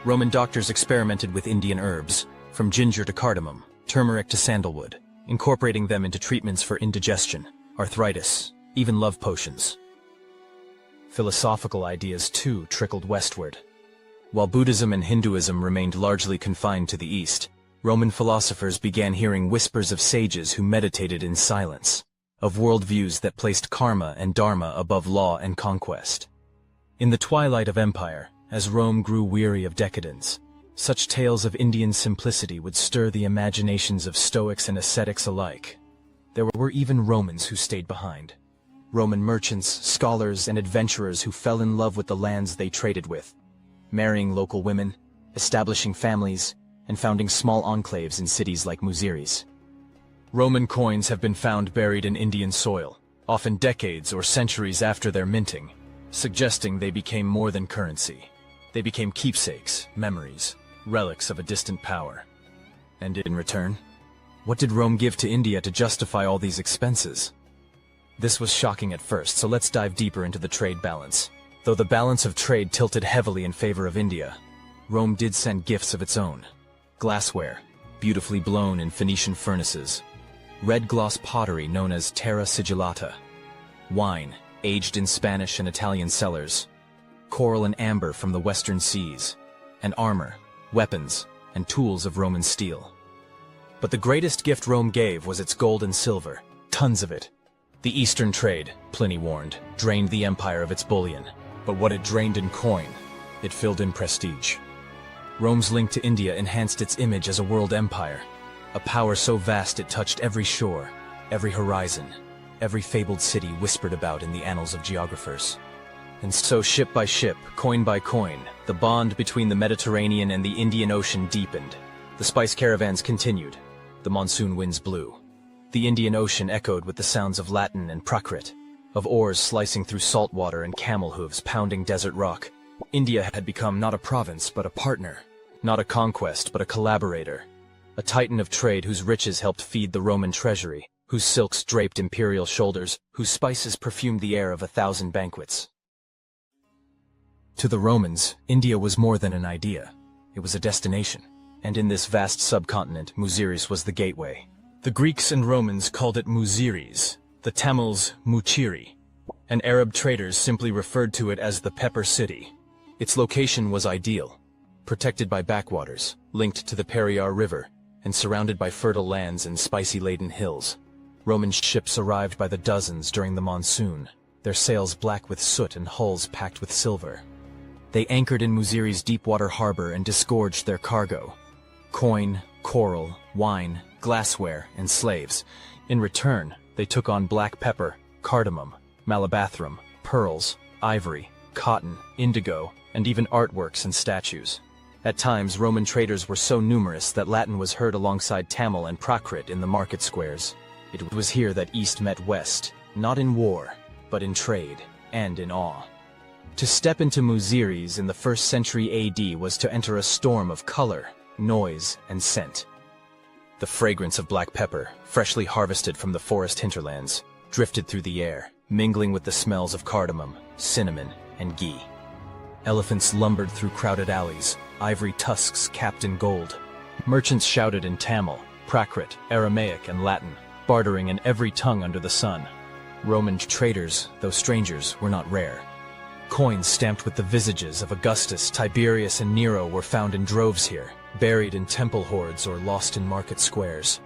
[SPEAKER 1] Roman doctors experimented with Indian herbs, from ginger to cardamom, turmeric to sandalwood, incorporating them into treatments for indigestion, arthritis, even love potions. Philosophical ideas, too, trickled westward. While Buddhism and Hinduism remained largely confined to the East, Roman philosophers began hearing whispers of sages who meditated in silence, of worldviews that placed karma and dharma above law and conquest. In the twilight of empire, as Rome grew weary of decadence, such tales of Indian simplicity would stir the imaginations of Stoics and ascetics alike. There were even Romans who stayed behind. Roman merchants, scholars, and adventurers who fell in love with the lands they traded with, marrying local women, establishing families, and founding small enclaves in cities like Muziris. Roman coins have been found buried in Indian soil, often decades or centuries after their minting, suggesting they became more than currency. They became keepsakes, memories, relics of a distant power. And in return, what did Rome give to India to justify all these expenses? This was shocking at first, so let's dive deeper into the trade balance. Though the balance of trade tilted heavily in favor of India, Rome did send gifts of its own. Glassware, beautifully blown in Phoenician furnaces. Red gloss pottery known as terra sigillata. Wine, aged in Spanish and Italian cellars. Coral and amber from the western seas. And armor, weapons, and tools of Roman steel. But the greatest gift Rome gave was its gold and silver, tons of it. The Eastern trade, Pliny warned, drained the empire of its bullion. But what it drained in coin, it filled in prestige. Rome's link to India enhanced its image as a world empire, a power so vast it touched every shore, every horizon, every fabled city whispered about in the annals of geographers. And so ship by ship, coin by coin, the bond between the Mediterranean and the Indian Ocean deepened. The spice caravans continued. The monsoon winds blew. The Indian Ocean echoed with the sounds of Latin and Prakrit, of oars slicing through salt water and camel hooves pounding desert rock. India had become not a province but a partner, not a conquest but a collaborator, a titan of trade whose riches helped feed the Roman treasury, whose silks draped imperial shoulders, whose spices perfumed the air of 1,000 banquets. To the Romans, India was more than an idea. It was a destination, and in this vast subcontinent, Muziris was the gateway. The Greeks and Romans called it Muziris, the Tamils Muchiri, and Arab traders simply referred to it as the Pepper City. Its location was ideal, protected by backwaters, linked to the Periyar River, and surrounded by fertile lands and spicy-laden hills. Roman ships arrived by the dozens during the monsoon, their sails black with soot and hulls packed with silver. They anchored in Muziri's deep-water harbor and disgorged their cargo. Coin, coral, wine, glassware, and slaves. In return, they took on black pepper, cardamom, malabathrum, pearls, ivory, cotton, indigo, and even artworks and statues. At times, Roman traders were so numerous that Latin was heard alongside Tamil and Prakrit in the market squares. It was here that East met West, not in war, but in trade and in awe. To step into Muziris in the 1st century AD was to enter a storm of color, noise, and scent. The fragrance of black pepper, freshly harvested from the forest hinterlands, drifted through the air, mingling with the smells of cardamom, cinnamon, and ghee. Elephants lumbered through crowded alleys, ivory tusks capped in gold. Merchants shouted in Tamil, Prakrit, Aramaic, and Latin, bartering in every tongue under the sun. Roman traders, though strangers, were not rare. Coins stamped with the visages of Augustus, Tiberius, and Nero were found in droves here, buried in temple hoards or lost in market squares.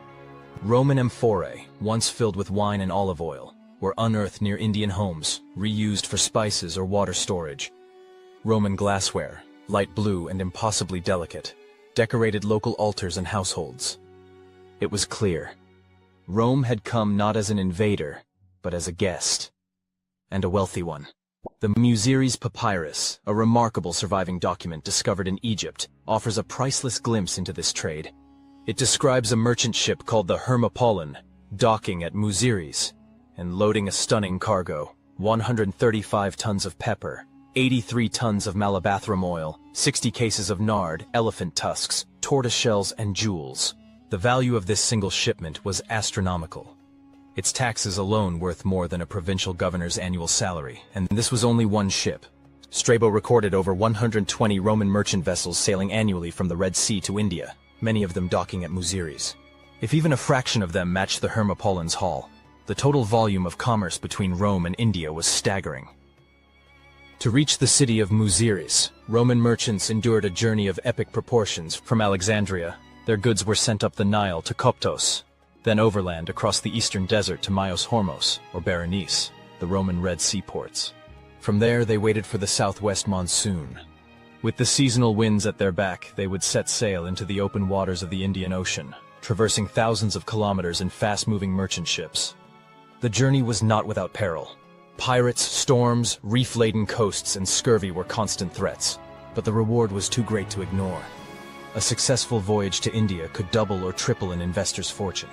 [SPEAKER 1] Roman amphorae, once filled with wine and olive oil, were unearthed near Indian homes, reused for spices or water storage. Roman glassware, light blue and impossibly delicate, decorated local altars and households. It was clear. Rome had come not as an invader, but as a guest, and a wealthy one. The Muziris Papyrus, a remarkable surviving document discovered in Egypt, offers a priceless glimpse into this trade. It describes a merchant ship called the Hermopolis docking at Muziris and loading a stunning cargo: 135 tons of pepper, 83 tons of malabathrum oil, 60 cases of nard, elephant tusks, tortoise shells, and jewels. The value of this single shipment was astronomical. Its taxes alone worth more than a provincial governor's annual salary, and this was only one ship. Strabo recorded over 120 Roman merchant vessels sailing annually from the Red Sea to India, many of them docking at Muziris. If even a fraction of them matched the Hermopolis haul, the total volume of commerce between Rome and India was staggering. To reach the city of Muziris, Roman merchants endured a journey of epic proportions. From Alexandria, their goods were sent up the Nile to Koptos, then overland across the eastern desert to Myos Hormos, or Berenice, the Roman Red Sea ports. From there, they waited for the southwest monsoon. With the seasonal winds at their back, they would set sail into the open waters of the Indian Ocean, traversing thousands of kilometers in fast-moving merchant ships. The journey was not without peril. Pirates, storms, reef-laden coasts, and scurvy were constant threats, but the reward was too great to ignore. A successful voyage to India could double or triple an investor's fortune,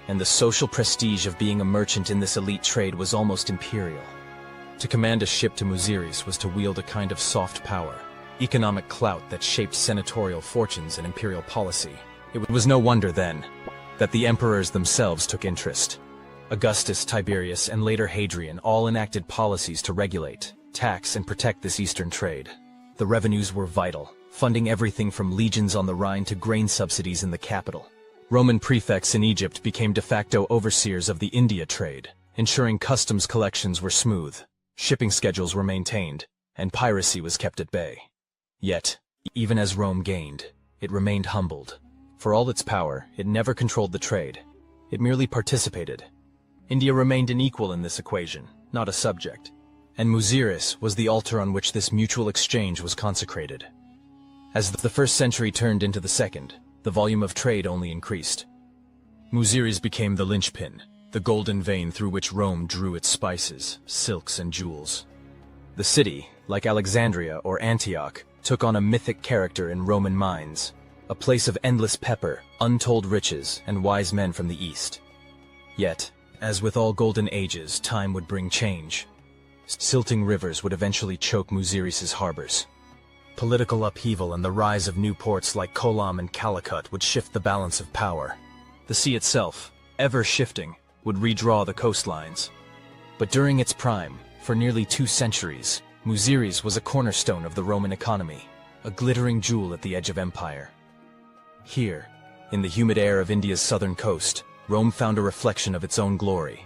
[SPEAKER 1] and the social prestige of being a merchant in this elite trade was almost imperial. To command a ship to Muziris was to wield a kind of soft power, economic clout that shaped senatorial fortunes and imperial policy. It was no wonder, then, that the emperors themselves took interest. Augustus, Tiberius, and later Hadrian all enacted policies to regulate, tax, and protect this eastern trade. The revenues were vital, funding everything from legions on the Rhine to grain subsidies in the capital. Roman prefects in Egypt became de facto overseers of the India trade, ensuring customs collections were smooth, shipping schedules were maintained, and piracy was kept at bay. Yet, even as Rome gained, it remained humbled. For all its power, it never controlled the trade. It merely participated. India remained an equal in this equation, not a subject, and Muziris was the altar on which this mutual exchange was consecrated. As the first century turned into the second, the volume of trade only increased. Muziris became the linchpin, the golden vein through which Rome drew its spices, silks, and jewels. The city, like Alexandria or Antioch, took on a mythic character in Roman minds, a place of endless pepper, untold riches, and wise men from the east. Yet, as with all golden ages, time would bring change. Silting rivers would eventually choke Muziris' harbors. Political upheaval and the rise of new ports like Kolam and Calicut would shift the balance of power. The sea itself, ever shifting, would redraw the coastlines. But during its prime, for nearly 2 centuries, Muziris was a cornerstone of the Roman economy, a glittering jewel at the edge of empire. Here, in the humid air of India's southern coast, Rome found a reflection of its own glory.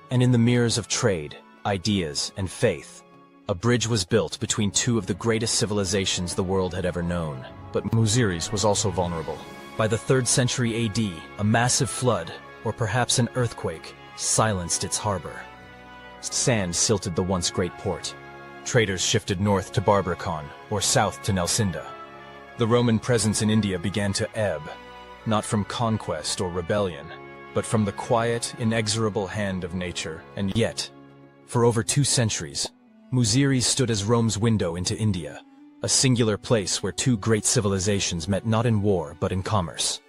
[SPEAKER 1] And in the mirrors of trade, ideas, and faith, a bridge was built between 2 of the greatest civilizations the world had ever known. But Muziris was also vulnerable. By the 3rd century AD, a massive flood, or perhaps an earthquake, silenced its harbor. Sand silted the once great port. Traders shifted north to Barbaricon, or south to Nelsinda. The Roman presence in India began to ebb, not from conquest or rebellion, but from the quiet, inexorable hand of nature. And yet, for over 2 centuries, Muziris stood as Rome's window into India, a singular place where 2 great civilizations met not in war but in commerce.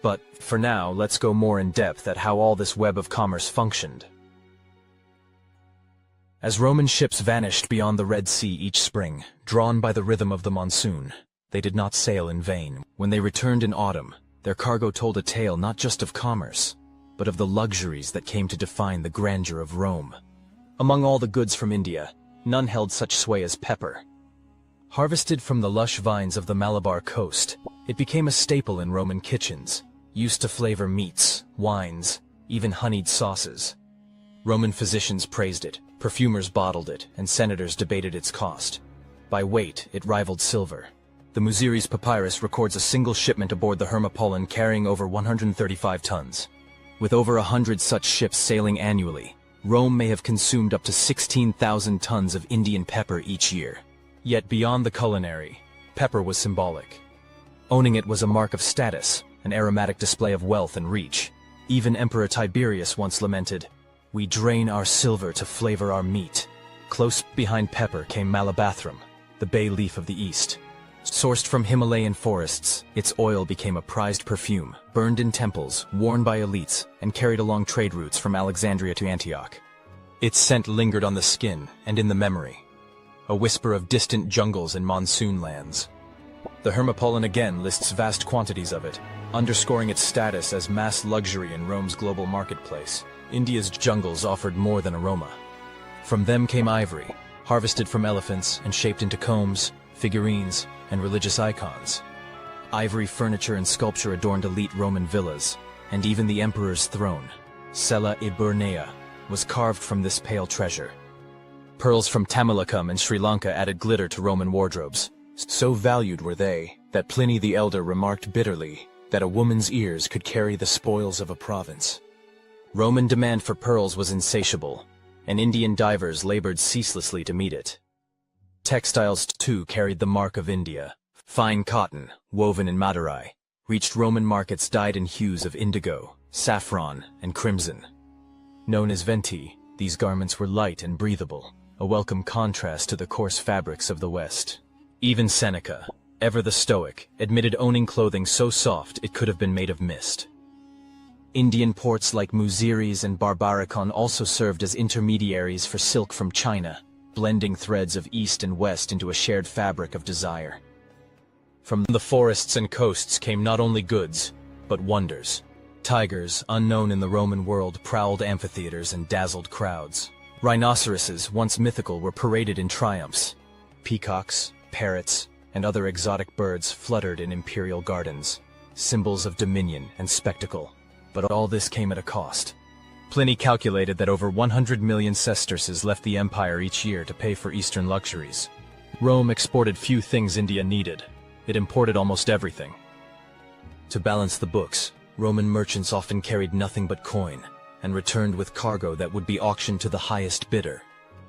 [SPEAKER 1] But, for now, let's go more in depth at how all this web of commerce functioned. As Roman ships vanished beyond the Red Sea each spring, drawn by the rhythm of the monsoon, they did not sail in vain. When they returned in autumn, their cargo told a tale not just of commerce, but of the luxuries that came to define the grandeur of Rome. Among all the goods from India, none held such sway as pepper. Harvested from the lush vines of the Malabar coast, it became a staple in Roman kitchens, used to flavor meats, wines, even honeyed sauces. Roman physicians praised it, perfumers bottled it, and senators debated its cost. By weight, it rivaled silver. The Muziris papyrus records a single shipment aboard the Hermopolis carrying over 135 tons. With over 100 such ships sailing annually, Rome may have consumed up to 16,000 tons of Indian pepper each year. Yet beyond the culinary, pepper was symbolic. Owning it was a mark of status, an aromatic display of wealth and reach. Even Emperor Tiberius once lamented, "We drain our silver to flavor our meat." Close behind pepper came Malabathrum, the bay leaf of the East. Sourced from Himalayan forests, its oil became a prized perfume, burned in temples, worn by elites, and carried along trade routes from Alexandria to Antioch. Its scent lingered on the skin and in the memory, a whisper of distant jungles and monsoon lands. The Hermopolis again lists vast quantities of it, underscoring its status as mass luxury in Rome's global marketplace. India's jungles offered more than aroma. From them came ivory, harvested from elephants and shaped into combs, figurines, and religious icons. Ivory furniture and sculpture adorned elite Roman villas, and even the emperor's throne, Sella Iburnea, was carved from this pale treasure. Pearls from Tamilakam and Sri Lanka added glitter to Roman wardrobes. So valued were they, that Pliny the Elder remarked bitterly, that a woman's ears could carry the spoils of a province. Roman demand for pearls was insatiable, and Indian divers labored ceaselessly to meet it. Textiles, too, carried the mark of India. Fine cotton, woven in Madurai, reached Roman markets dyed in hues of indigo, saffron, and crimson. Known as venti, these garments were light and breathable, a welcome contrast to the coarse fabrics of the West. Even Seneca, ever the Stoic, admitted owning clothing so soft it could have been made of mist. Indian ports like Muziris and Barbaricon also served as intermediaries for silk from China, blending threads of East and West into a shared fabric of desire. From the forests and coasts came not only goods, but wonders. Tigers, unknown in the Roman world, prowled amphitheaters and dazzled crowds. Rhinoceroses, once mythical, were paraded in triumphs. Peacocks, parrots, and other exotic birds fluttered in imperial gardens, symbols of dominion and spectacle. But all this came at a cost. Pliny calculated that over 100 million sesterces left the empire each year to pay for Eastern luxuries. Rome exported few things India needed. It imported almost everything. To balance the books, Roman merchants often carried nothing but coin, and returned with cargo that would be auctioned to the highest bidder.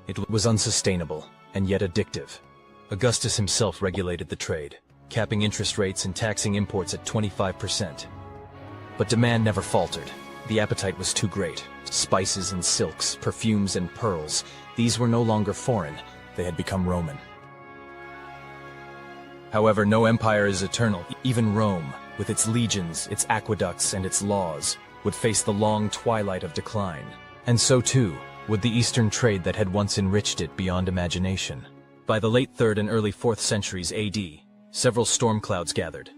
[SPEAKER 1] It was unsustainable, and yet addictive. Augustus himself regulated the trade, capping interest rates and taxing imports at 25%. But demand never faltered. The appetite was too great. Spices and silks, perfumes and pearls, these were no longer foreign, they had become Roman. However, no empire is eternal. Even Rome, with its legions, its aqueducts, and its laws, would face the long twilight of decline. And so too would the Eastern trade that had once enriched it beyond imagination. By the late 3rd and early 4th centuries AD, several storm clouds gathered.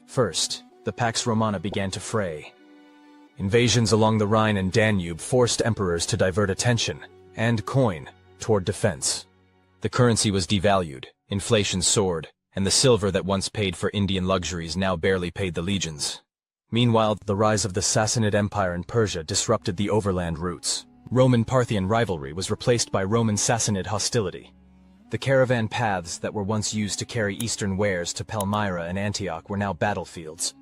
[SPEAKER 1] First, the Pax Romana began to fray. Invasions along the Rhine and Danube forced emperors to divert attention, and coin, toward defense. The currency was devalued, inflation soared, and the silver that once paid for Indian luxuries now barely paid the legions. Meanwhile, the rise of the Sassanid Empire in Persia disrupted the overland routes. Roman-Parthian rivalry was replaced by Roman-Sassanid hostility. The caravan paths that were once used to carry Eastern wares to Palmyra and Antioch were now battlefields.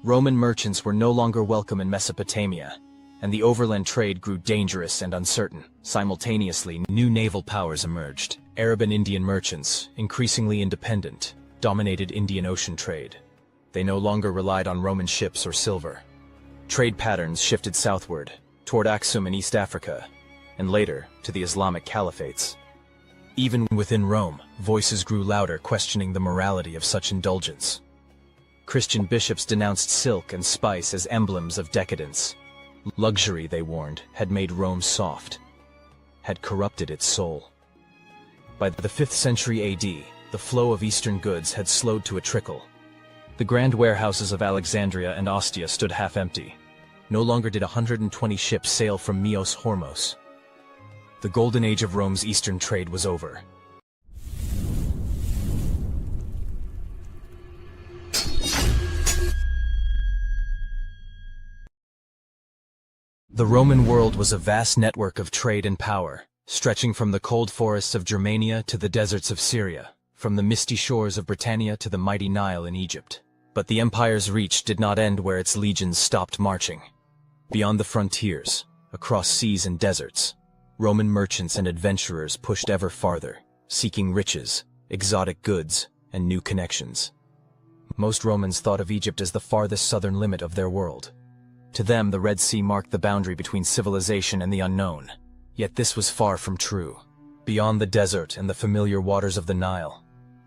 [SPEAKER 1] Roman merchants were no longer welcome in Mesopotamia, and the overland trade grew dangerous and uncertain. Simultaneously, new naval powers emerged. Arab and Indian merchants, increasingly independent, dominated Indian Ocean trade. They no longer relied on Roman ships or silver. Trade patterns shifted southward, toward Aksum in East Africa, and later to the Islamic caliphates. Even within Rome, voices grew louder questioning the morality of such indulgence. Christian bishops denounced silk and spice as emblems of decadence. Luxury, they warned, had made Rome soft, had corrupted its soul. By the 5th century AD, the flow of Eastern goods had slowed to a trickle. The grand warehouses of Alexandria and Ostia stood half empty. No longer did 120 ships sail from Meos Hormos. The golden age of Rome's Eastern trade was over. The Roman world was a vast network of trade and power, stretching from the cold forests of Germania to the deserts of Syria, from the misty shores of Britannia to the mighty Nile in Egypt. But the empire's reach did not end where its legions stopped marching. Beyond the frontiers, across seas and deserts, Roman merchants and adventurers pushed ever farther, seeking riches, exotic goods, and new connections. Most Romans thought of Egypt as the farthest southern limit of their world. To them, the Red Sea marked the boundary between civilization and the unknown. Yet this was far from true. Beyond the desert and the familiar waters of the Nile,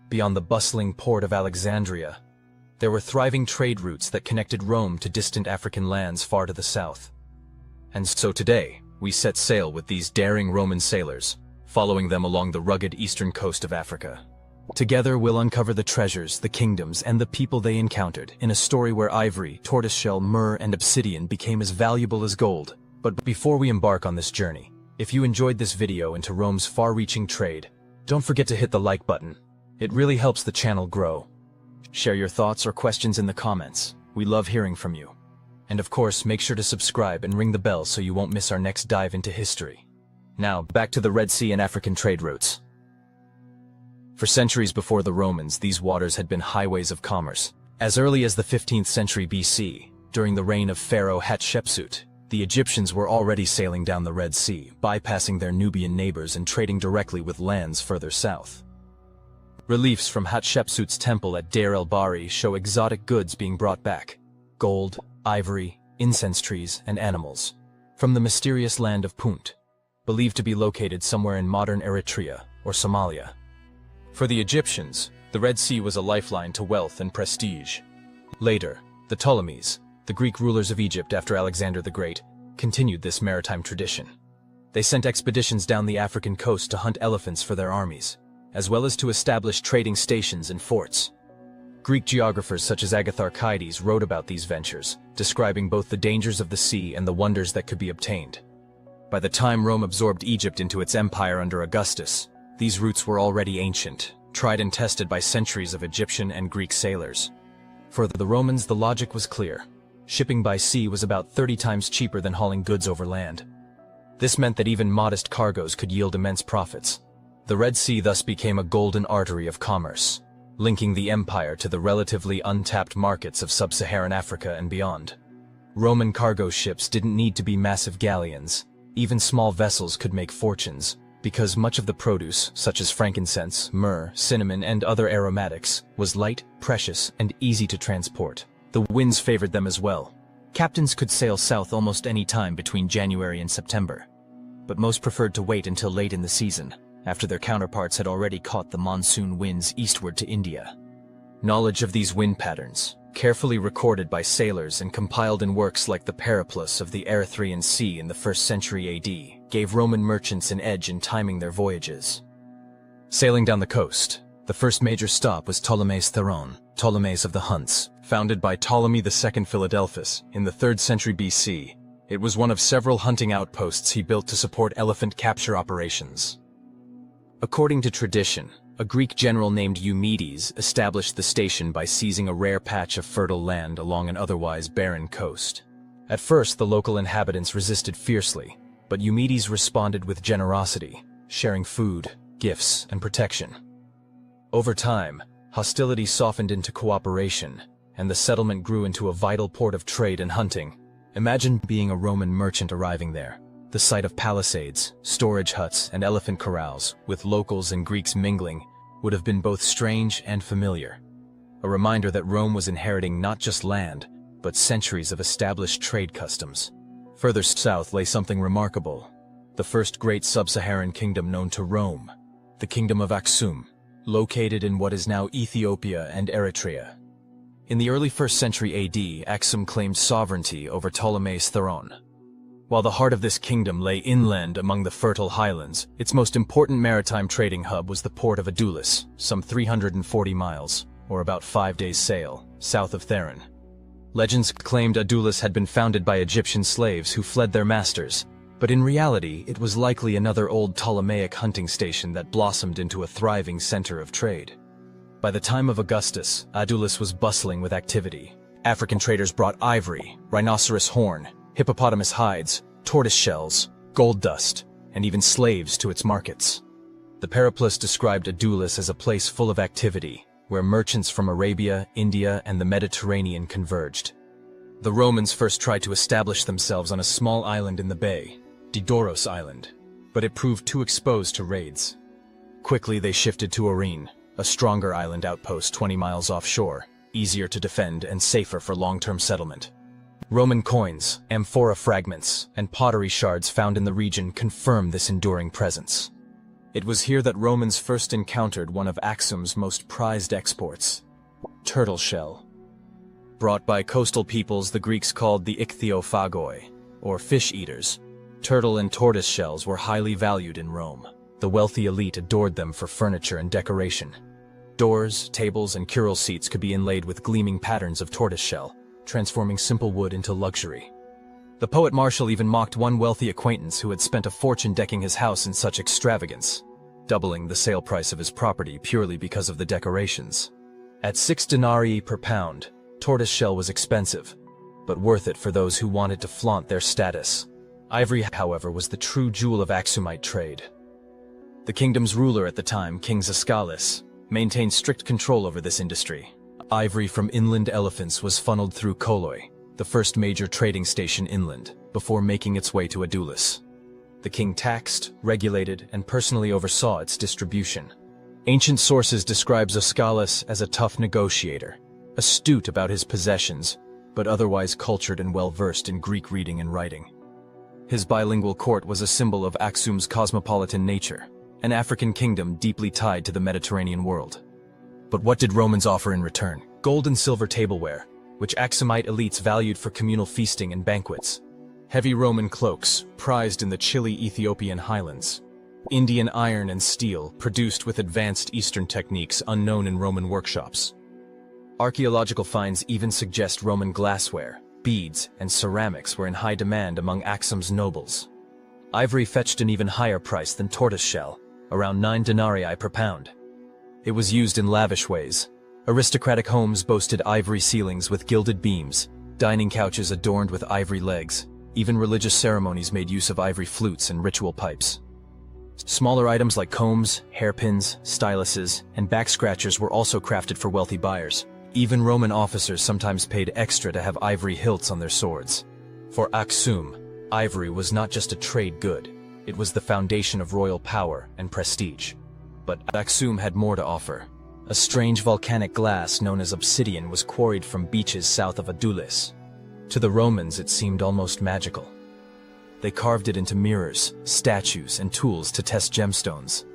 [SPEAKER 1] beyond the bustling port of Alexandria, there were thriving trade routes that connected Rome to distant African lands far to the south. And so today, we set sail with these daring Roman sailors, following them along the rugged eastern coast of Africa. Together we'll uncover the treasures, the kingdoms, and the people they encountered in a story where ivory, tortoiseshell, myrrh, and obsidian became as valuable as gold. But before we embark on this journey, if you enjoyed this video into Rome's far-reaching trade, don't forget to hit the like button. It really helps the channel grow. Share your thoughts or questions in the comments. We love hearing from you. And of course, make sure to subscribe and ring the bell so you won't miss our next dive into history. Now, back to the Red Sea and African trade routes. For centuries before the Romans, these waters had been highways of commerce. As early as the 15th century BC, during the reign of Pharaoh Hatshepsut, the Egyptians were already sailing down the Red Sea, bypassing their Nubian neighbors and trading directly with lands further south. Reliefs from Hatshepsut's temple at Deir el-Bahri show exotic goods being brought back: gold, ivory, incense trees, and animals, from the mysterious land of Punt, believed to be located somewhere in modern Eritrea or Somalia. For the Egyptians, the Red Sea was a lifeline to wealth and prestige. Later, the Ptolemies, the Greek rulers of Egypt after Alexander the Great, continued this maritime tradition. They sent expeditions down the African coast to hunt elephants for their armies, as well as to establish trading stations and forts. Greek geographers such as Agatharchides wrote about these ventures, describing both the dangers of the sea and the wonders that could be obtained. By the time Rome absorbed Egypt into its empire under Augustus, these routes were already ancient, tried and tested by centuries of Egyptian and Greek sailors. For the Romans, the logic was clear. Shipping by sea was about 30 times cheaper than hauling goods over land. This meant that even modest cargoes could yield immense profits. The Red Sea thus became a golden artery of commerce, linking the empire to the relatively untapped markets of sub-Saharan Africa and beyond. Roman cargo ships didn't need to be massive galleons. Even small vessels could make fortunes, because much of the produce, such as frankincense, myrrh, cinnamon, and other aromatics, was light, precious, and easy to transport. The winds favored them as well. Captains could sail south almost any time between January and September, but most preferred to wait until late in the season, after their counterparts had already caught the monsoon winds eastward to India. Knowledge of these wind patterns, carefully recorded by sailors and compiled in works like the Periplus of the Erythraean Sea in the 1st century AD, gave Roman merchants an edge in timing their voyages. Sailing down the coast, the first major stop was Ptolemais Theron, Ptolemies of the Hunts, founded by Ptolemy II Philadelphus in the 3rd century BC. It was one of several hunting outposts he built to support elephant capture operations. According to tradition, a Greek general named Eumedes established the station by seizing a rare patch of fertile land along an otherwise barren coast. At first, the local inhabitants resisted fiercely, but Eumedes responded with generosity, sharing food, gifts, and protection. Over time, hostility softened into cooperation, and the settlement grew into a vital port of trade and hunting. Imagine being a Roman merchant arriving there. The sight of palisades, storage huts, and elephant corrals, with locals and Greeks mingling, would have been both strange and familiar. A reminder that Rome was inheriting not just land, but centuries of established trade customs. Further south lay something remarkable: the first great sub-Saharan kingdom known to Rome, the Kingdom of Aksum, located in what is now Ethiopia and Eritrea. In the early 1st century AD, Aksum claimed sovereignty over Ptolemais Theron. While the heart of this kingdom lay inland among the fertile highlands, its most important maritime trading hub was the port of Adulis, some 340 miles, or about 5 days' sail, south of Theron. Legends claimed Adulis had been founded by Egyptian slaves who fled their masters, but in reality it was likely another old Ptolemaic hunting station that blossomed into a thriving center of trade. By the time of Augustus, Adulis was bustling with activity. African traders brought ivory, rhinoceros horn, hippopotamus hides, tortoise shells, gold dust, and even slaves to its markets. The Periplus described Adulis as a place full of activity, where merchants from Arabia, India, and the Mediterranean converged. The Romans first tried to establish themselves on a small island in the bay, Didoros Island, but it proved too exposed to raids. Quickly they shifted to Orine, a stronger island outpost 20 miles offshore, easier to defend and safer for long-term settlement. Roman coins, amphora fragments, and pottery shards found in the region confirm this enduring presence. It was here that Romans first encountered one of Aksum's most prized exports: turtle shell. Brought by coastal peoples the Greeks called the ichthyophagoi, or fish-eaters, turtle and tortoise shells were highly valued in Rome. The wealthy elite adored them for furniture and decoration. Doors, tables, and curule seats could be inlaid with gleaming patterns of tortoise shell, transforming simple wood into luxury. The poet Martial even mocked one wealthy acquaintance who had spent a fortune decking his house in such extravagance, doubling the sale price of his property purely because of the decorations. At 6 denarii per pound, tortoise shell was expensive, but worth it for those who wanted to flaunt their status. Ivory, however, was the true jewel of Aksumite trade. The kingdom's ruler at the time, King Zascalis, maintained strict control over this industry. Ivory from inland elephants was funneled through Koloi, the first major trading station inland, before making its way to Adulis. The king taxed, regulated, and personally oversaw its distribution. Ancient sources describe Zoskalis as a tough negotiator, astute about his possessions, but otherwise cultured and well-versed in Greek reading and writing. His bilingual court was a symbol of Aksum's cosmopolitan nature, an African kingdom deeply tied to the Mediterranean world. But what did Romans offer in return? Gold and silver tableware, which Aksumite elites valued for communal feasting and banquets. Heavy Roman cloaks, prized in the chilly Ethiopian highlands. Indian iron and steel, produced with advanced Eastern techniques unknown in Roman workshops. Archaeological finds even suggest Roman glassware, beads, and ceramics were in high demand among Aksum's nobles. Ivory fetched an even higher price than tortoiseshell, around 9 denarii per pound. It was used in lavish ways. Aristocratic homes boasted ivory ceilings with gilded beams, dining couches adorned with ivory legs. Even religious ceremonies made use of ivory flutes and ritual pipes. Smaller items like combs, hairpins, styluses, and back scratchers were also crafted for wealthy buyers. Even Roman officers sometimes paid extra to have ivory hilts on their swords. For Aksum, ivory was not just a trade good, it was the foundation of royal power and prestige. But Aksum had more to offer. A strange volcanic glass known as obsidian was quarried from beaches south of Adulis. To the Romans, it seemed almost magical. They carved it into mirrors, statues, and tools to test gemstones.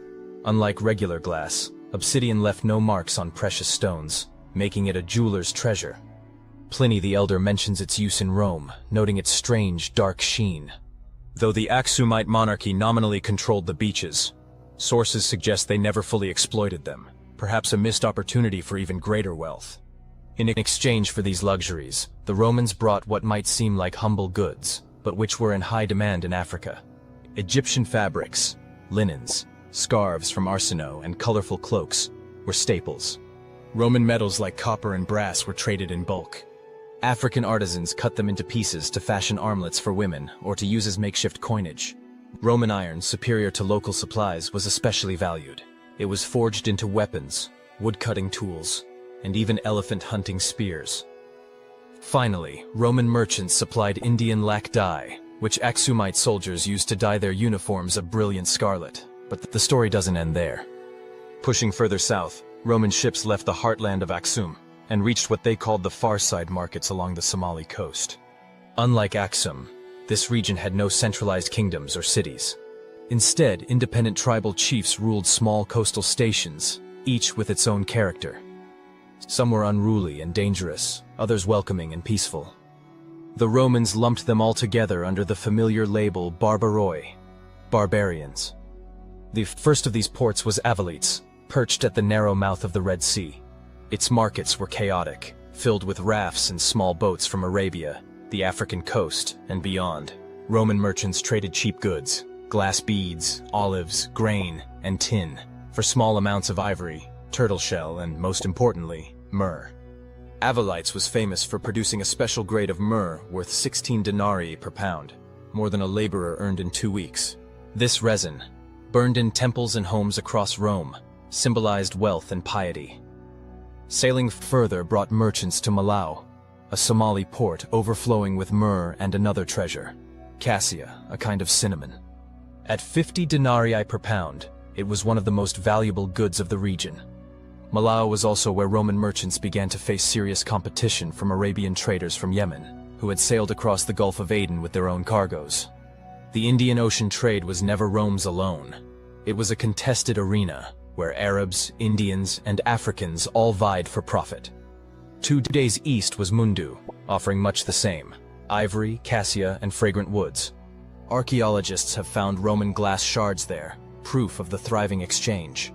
[SPEAKER 1] Unlike regular glass, obsidian left no marks on precious stones, making it a jeweler's treasure. Pliny the Elder mentions its use in Rome, noting its strange, dark sheen. Though the Aksumite monarchy nominally controlled the beaches, sources suggest they never fully exploited them, perhaps a missed opportunity for even greater wealth. In exchange for these luxuries, the Romans brought what might seem like humble goods, but which were in high demand in Africa. Egyptian fabrics, linens, scarves from Arsinoe, and colorful cloaks were staples. Roman metals like copper and brass were traded in bulk. African artisans cut them into pieces to fashion armlets for women or to use as makeshift coinage. Roman iron, superior to local supplies, was especially valued. It was forged into weapons, wood-cutting tools, and even elephant-hunting spears. Finally, Roman merchants supplied Indian lac dye, which Aksumite soldiers used to dye their uniforms a brilliant scarlet. But the story doesn't end there. Pushing further south, Roman ships left the heartland of Aksum and reached what they called the far side markets along the Somali coast. Unlike Aksum, this region had no centralized kingdoms or cities. Instead, independent tribal chiefs ruled small coastal stations, each with its own character. Some were unruly and dangerous, others welcoming and peaceful. The Romans lumped them all together under the familiar label barbaroi, barbarians. The first of these ports was Avalites, perched at the narrow mouth of the Red Sea. Its markets were chaotic, filled with rafts and small boats from Arabia, the African coast, and beyond. Roman merchants traded cheap goods, glass beads, olives, grain, and tin, for small amounts of ivory, turtle shell, and most importantly, myrrh. Avalites was famous for producing a special grade of myrrh worth 16 denarii per pound, more than a laborer earned in 2 weeks. This resin, burned in temples and homes across Rome, symbolized wealth and piety. Sailing further brought merchants to Malau, a Somali port overflowing with myrrh and another treasure, cassia, a kind of cinnamon. At 50 denarii per pound, it was one of the most valuable goods of the region. Malau was also where Roman merchants began to face serious competition from Arabian traders from Yemen, who had sailed across the Gulf of Aden with their own cargoes. The Indian Ocean trade was never Rome's alone. It was a contested arena, where Arabs, Indians, and Africans all vied for profit. 2 days east was Mundu, offering much the same: ivory, cassia, and fragrant woods. Archaeologists have found Roman glass shards there, proof of the thriving exchange.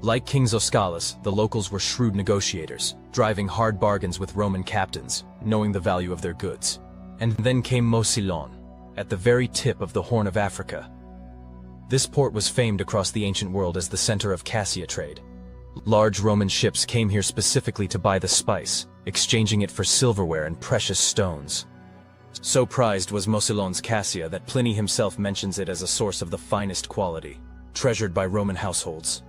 [SPEAKER 1] Like King Zoskalis, the locals were shrewd negotiators, driving hard bargains with Roman captains, knowing the value of their goods. And then came Mosilon, at the very tip of the Horn of Africa. This port was famed across the ancient world as the center of cassia trade. Large Roman ships came here specifically to buy the spice, exchanging it for silverware and precious stones. So prized was Mosilon's cassia that Pliny himself mentions it as a source of the finest quality, treasured by Roman households.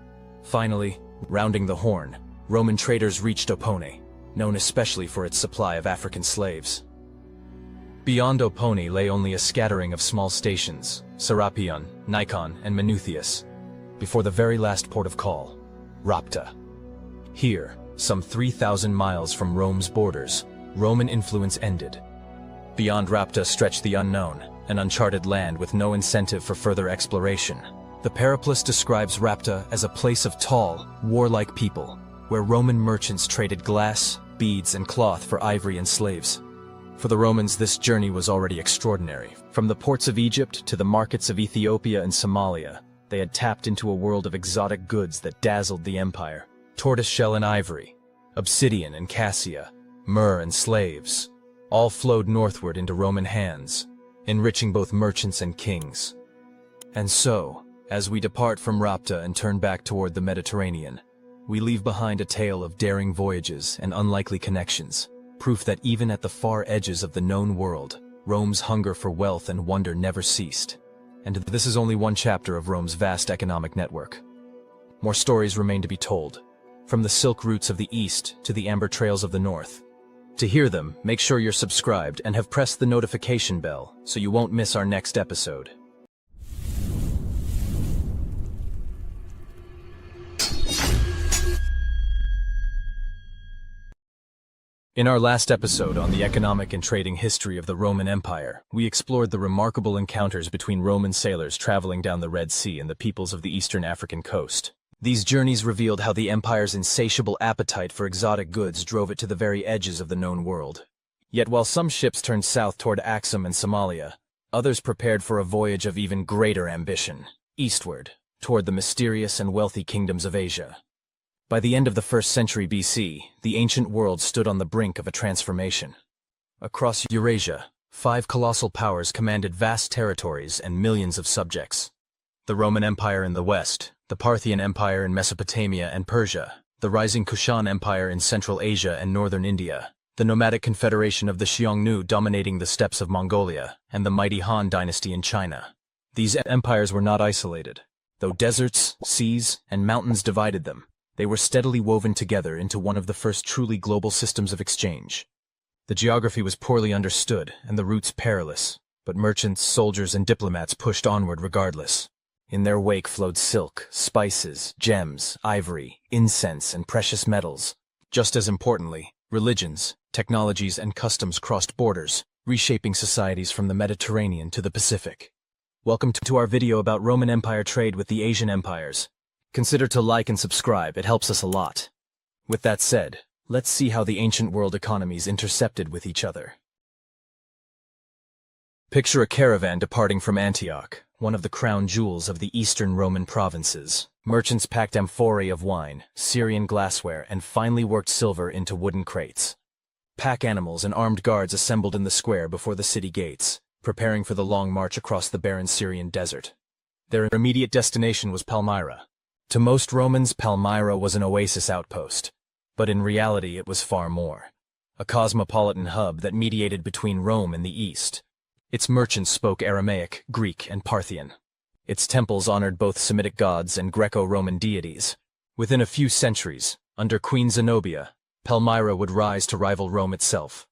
[SPEAKER 1] Finally, rounding the Horn, Roman traders reached Opone, known especially for its supply of African slaves. Beyond Oponi lay only a scattering of small stations, Serapion, Nikon, and Minuthius, before the very last port of call, Rapta. Here, some 3,000 miles from Rome's borders, Roman influence ended. Beyond Rapta stretched the unknown, an uncharted land with no incentive for further exploration. The Periplus describes Rapta as a place of tall, warlike people, where Roman merchants traded glass, beads, and cloth for ivory and slaves. For the Romans, this journey was already extraordinary. From the ports of Egypt to the markets of Ethiopia and Somalia, they had tapped into a world of exotic goods that dazzled the empire. Tortoiseshell and ivory, obsidian and cassia, myrrh and slaves, all flowed northward into Roman hands, enriching both merchants and kings. And so, as we depart from Rapta and turn back toward the Mediterranean, we leave behind a tale of daring voyages and unlikely connections, proof that even at the far edges of the known world, Rome's hunger for wealth and wonder never ceased. And this is only one chapter of Rome's vast economic network. More stories remain to be told, from the silk routes of the east to the amber trails of the north. To hear them, make sure you're subscribed and have pressed the notification bell so you won't miss our next episode. In our last episode on the economic and trading history of the Roman Empire, we explored the remarkable encounters between Roman sailors traveling down the Red Sea and the peoples of the eastern African coast. These journeys revealed how the empire's insatiable appetite for exotic goods drove it to the very edges of the known world. Yet while some ships turned south toward Axum and Somalia, others prepared for a voyage of even greater ambition, eastward, toward the mysterious and wealthy kingdoms of Asia. By the end of the 1st century BC, the ancient world stood on the brink of a transformation. Across Eurasia, 5 colossal powers commanded vast territories and millions of subjects. The Roman Empire in the west, the Parthian Empire in Mesopotamia and Persia, the rising Kushan Empire in Central Asia and northern India, the nomadic confederation of the Xiongnu dominating the steppes of Mongolia, and the mighty Han dynasty in China. These empires were not isolated. Though deserts, seas, and mountains divided them, they were steadily woven together into one of the first truly global systems of exchange. The geography was poorly understood and the routes perilous, but merchants, soldiers, and diplomats pushed onward regardless. In their wake flowed silk, spices, gems, ivory, incense, and precious metals. Just as importantly, religions, technologies, and customs crossed borders, reshaping societies from the Mediterranean to the Pacific. Welcome to our video about Roman Empire trade with the Asian empires. Consider to like and subscribe, it helps us a lot. With that said, let's see how the ancient world economies intercepted with each other. Picture a caravan departing from Antioch, one of the crown jewels of the eastern Roman provinces. Merchants packed amphorae of wine, Syrian glassware, and finely worked silver into wooden crates. Pack animals and armed guards assembled in the square before the city gates, preparing for the long march across the barren Syrian desert. Their immediate destination was Palmyra. To most Romans, Palmyra was an oasis outpost, but in reality it was far more. A cosmopolitan hub that mediated between Rome and the east. Its merchants spoke Aramaic, Greek, and Parthian. Its temples honored both Semitic gods and Greco-Roman deities. Within a few centuries, under Queen Zenobia, Palmyra would rise to rival Rome itself.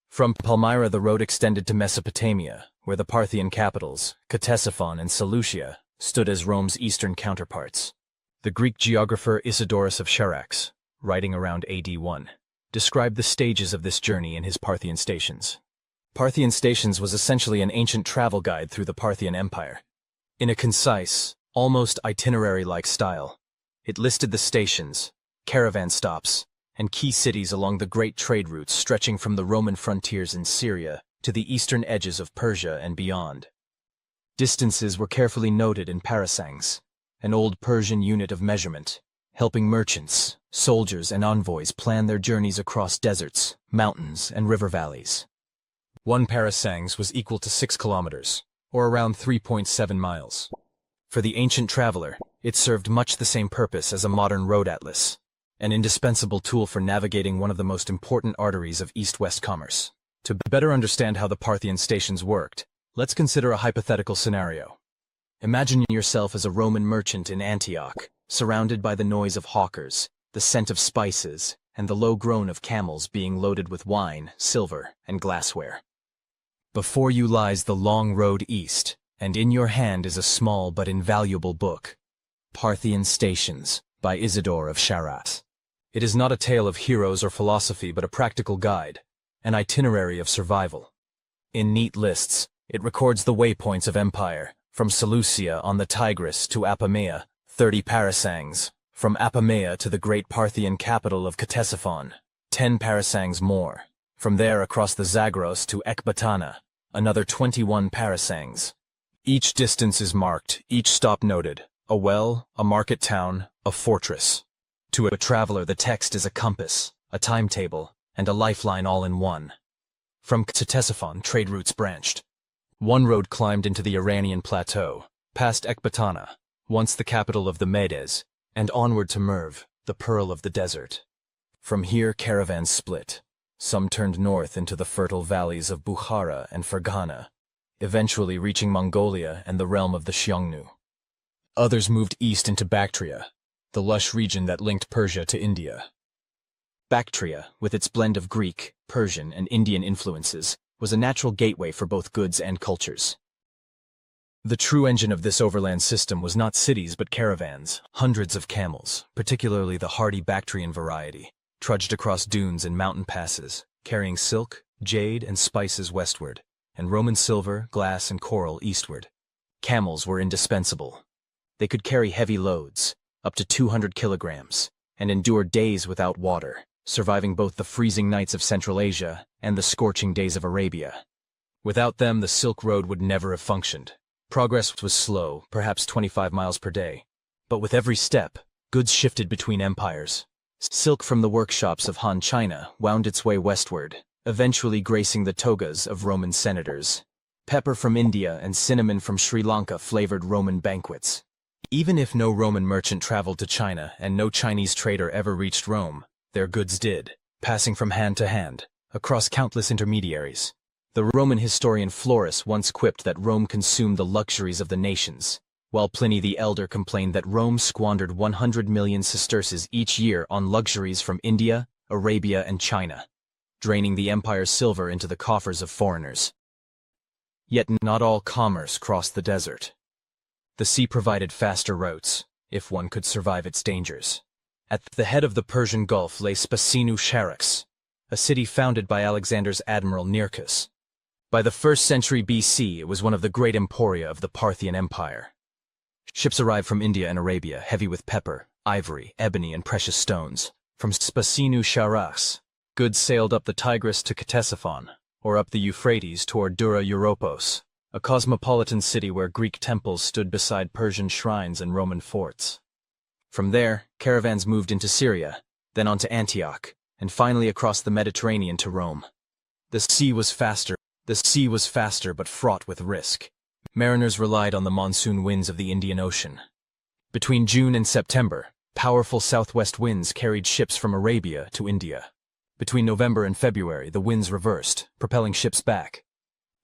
[SPEAKER 1] From Palmyra the road extended to Mesopotamia, where the Parthian capitals, Ctesiphon and Seleucia, stood as Rome's eastern counterparts. The Greek geographer Isidorus of Charax, writing around AD 1, described the stages of this journey in his Parthian Stations. Parthian Stations was essentially an ancient travel guide through the Parthian Empire. In a concise, almost itinerary-like style, it listed the stations, caravan stops, and key cities along the great trade routes stretching from the Roman frontiers in Syria to the eastern edges of Persia and beyond. Distances were carefully noted in parasangs, an old Persian unit of measurement, helping merchants, soldiers, and envoys plan their journeys across deserts, mountains, and river valleys. 1 parasangs was equal to 6 kilometers, or around 3.7 miles. For the ancient traveler, it served much the same purpose as a modern road atlas, an indispensable tool for navigating one of the most important arteries of east-west commerce. To better understand how the Parthian stations worked, let's consider a hypothetical scenario. Imagine yourself as a Roman merchant in Antioch, surrounded by the noise of hawkers, the scent of spices, and the low groan of camels being loaded with wine, silver, and glassware. Before you lies the long road east, and in your hand is a small but invaluable book, Parthian Stations, by Isidore of Charras. It is not a tale of heroes or philosophy but a practical guide, an itinerary of survival. In neat lists, it records the waypoints of empire, from Seleucia on the Tigris to Apamea, 30 parasangs, from Apamea to the great Parthian capital of Ctesiphon, 10 parasangs more, from there across the Zagros to Ecbatana, another 21 parasangs. Each distance is marked, each stop noted, a well, a market town, a fortress. To a traveler the text is a compass, a timetable, and a lifeline all in one. From Ctesiphon trade routes branched. One road climbed into the Iranian plateau, past Ecbatana, once the capital of the Medes, and onward to Merv, the pearl of the desert. From here caravans split. Some turned north into the fertile valleys of Bukhara and Ferghana, eventually reaching Mongolia and the realm of the Xiongnu. Others moved east into Bactria, the lush region that linked Persia to India. Bactria, with its blend of Greek, Persian, and Indian influences, was a natural gateway for both goods and cultures. The true engine of this overland system was not cities but caravans. Hundreds of camels, particularly the hardy Bactrian variety, trudged across dunes and mountain passes, carrying silk, jade, and spices westward, and Roman silver, glass, and coral eastward. Camels were indispensable. They could carry heavy loads, up to 200 kilograms, and endure days without water, surviving both the freezing nights of Central Asia and the scorching days of Arabia. Without them, the Silk Road would never have functioned. Progress was slow, perhaps 25 miles per day. But with every step, goods shifted between empires. Silk from the workshops of Han China wound its way westward, eventually gracing the togas of Roman senators. Pepper from India and cinnamon from Sri Lanka flavored Roman banquets. Even if no Roman merchant traveled to China and no Chinese trader ever reached Rome, their goods did, passing from hand to hand, across countless intermediaries. The Roman historian Florus once quipped that Rome consumed the luxuries of the nations, while Pliny the Elder complained that Rome squandered 100 million sesterces each year on luxuries from India, Arabia, and China, draining the empire's silver into the coffers of foreigners. Yet not all commerce crossed the desert. The sea provided faster routes, if one could survive its dangers. At the head of the Persian Gulf lay Spasinu Charax, a city founded by Alexander's admiral Nearchus. By the 1st century BC, it was one of the great emporia of the Parthian Empire. Ships arrived from India and Arabia, heavy with pepper, ivory, ebony, and precious stones. From Spasinu Charax, goods sailed up the Tigris to Ctesiphon, or up the Euphrates toward Dura Europos, a cosmopolitan city where Greek temples stood beside Persian shrines and Roman forts. From there, caravans moved into Syria, then on to Antioch, and finally across the Mediterranean to Rome. The sea was faster but fraught with risk. Mariners relied on the monsoon winds of the Indian Ocean. Between June and September, powerful southwest winds carried ships from Arabia to India. Between November and February, the winds reversed, propelling ships back.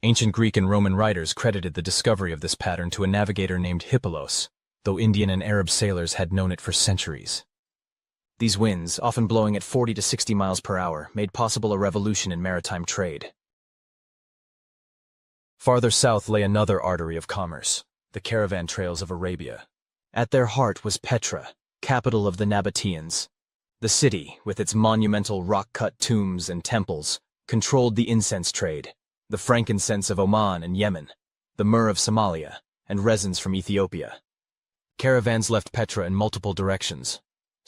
[SPEAKER 1] Ancient Greek and Roman writers credited the discovery of this pattern to a navigator named Hippolos, though Indian and Arab sailors had known it for centuries. These winds, often blowing at 40 to 60 miles per hour, made possible a revolution in maritime trade. Farther south lay another artery of commerce, the caravan trails of Arabia. At their heart was Petra, capital of the Nabateans. The city, with its monumental rock-cut tombs and temples, controlled the incense trade, the frankincense of Oman and Yemen, the myrrh of Somalia, and resins from Ethiopia. Caravans left Petra in multiple directions.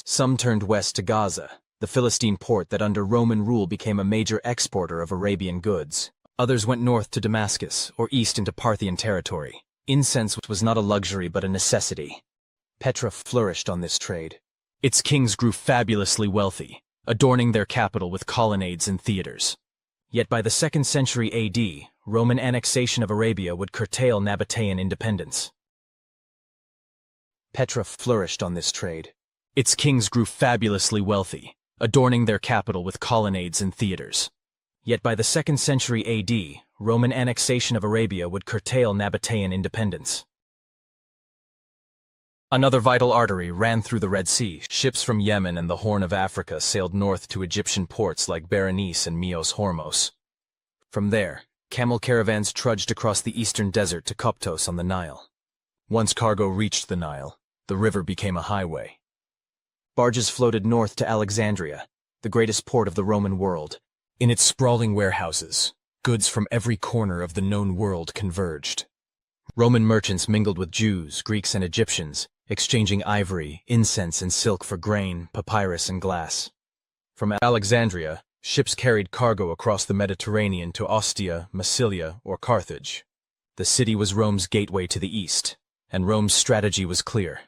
[SPEAKER 1] Some turned west to Gaza, the Philistine port that under Roman rule became a major exporter of Arabian goods. Others went north to Damascus, or east into Parthian territory. Incense was not a luxury but a necessity. Petra flourished on this trade. Its kings grew fabulously wealthy, adorning their capital with colonnades and theaters. Yet by the 2nd century AD, Roman annexation of Arabia would curtail Nabatean independence. Petra flourished on this trade. Its kings grew fabulously wealthy, adorning their capital with colonnades and theaters. Yet by the 2nd century AD, Roman annexation of Arabia would curtail Nabatean independence. Another vital artery ran through the Red Sea. Ships from Yemen and the Horn of Africa sailed north to Egyptian ports like Berenice and Myos Hormos. From there, camel caravans trudged across the eastern desert to Koptos on the Nile. Once cargo reached the Nile, the river became a highway. Barges floated north to Alexandria, the greatest port of the Roman world. In its sprawling warehouses, goods from every corner of the known world converged. Roman merchants mingled with Jews, Greeks, and Egyptians, exchanging ivory, incense, and silk for grain, papyrus, and glass. From Alexandria, ships carried cargo across the Mediterranean to Ostia, Massilia, or Carthage. The city was Rome's gateway to the east, and Rome's strategy was clear.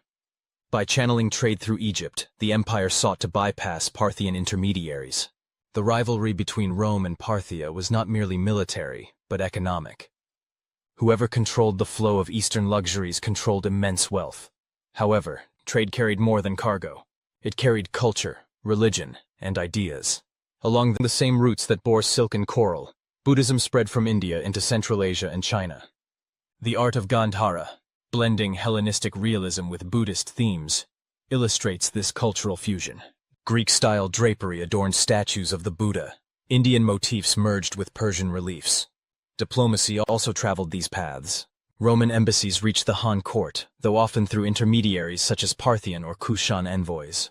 [SPEAKER 1] By channeling trade through Egypt, the empire sought to bypass Parthian intermediaries. The rivalry between Rome and Parthia was not merely military, but economic. Whoever controlled the flow of Eastern luxuries controlled immense wealth. However, trade carried more than cargo. It carried culture, religion, and ideas. Along the same routes that bore silk and coral, Buddhism spread from India into Central Asia and China. The art of Gandhara, blending Hellenistic realism with Buddhist themes, illustrates this cultural fusion. Greek-style drapery adorned statues of the Buddha. Indian motifs merged with Persian reliefs. Diplomacy also traveled these paths. Roman embassies reached the Han court, though often through intermediaries such as Parthian or Kushan envoys.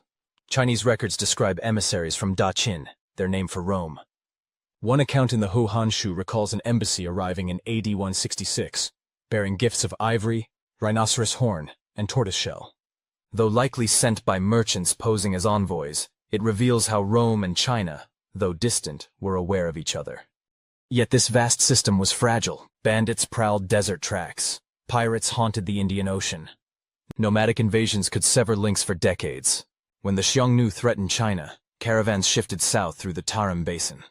[SPEAKER 1] Chinese records describe emissaries from Daqin, their name for Rome. One account in the Hohanshu recalls an embassy arriving in AD 166, bearing gifts of ivory, rhinoceros horn, and tortoiseshell. Though likely sent by merchants posing as envoys, it reveals how Rome and China, though distant, were aware of each other. Yet this vast system was fragile. Bandits prowled desert tracks. Pirates haunted the Indian Ocean. Nomadic invasions could sever links for decades. When the Xiongnu threatened China, caravans shifted south through the Tarim Basin.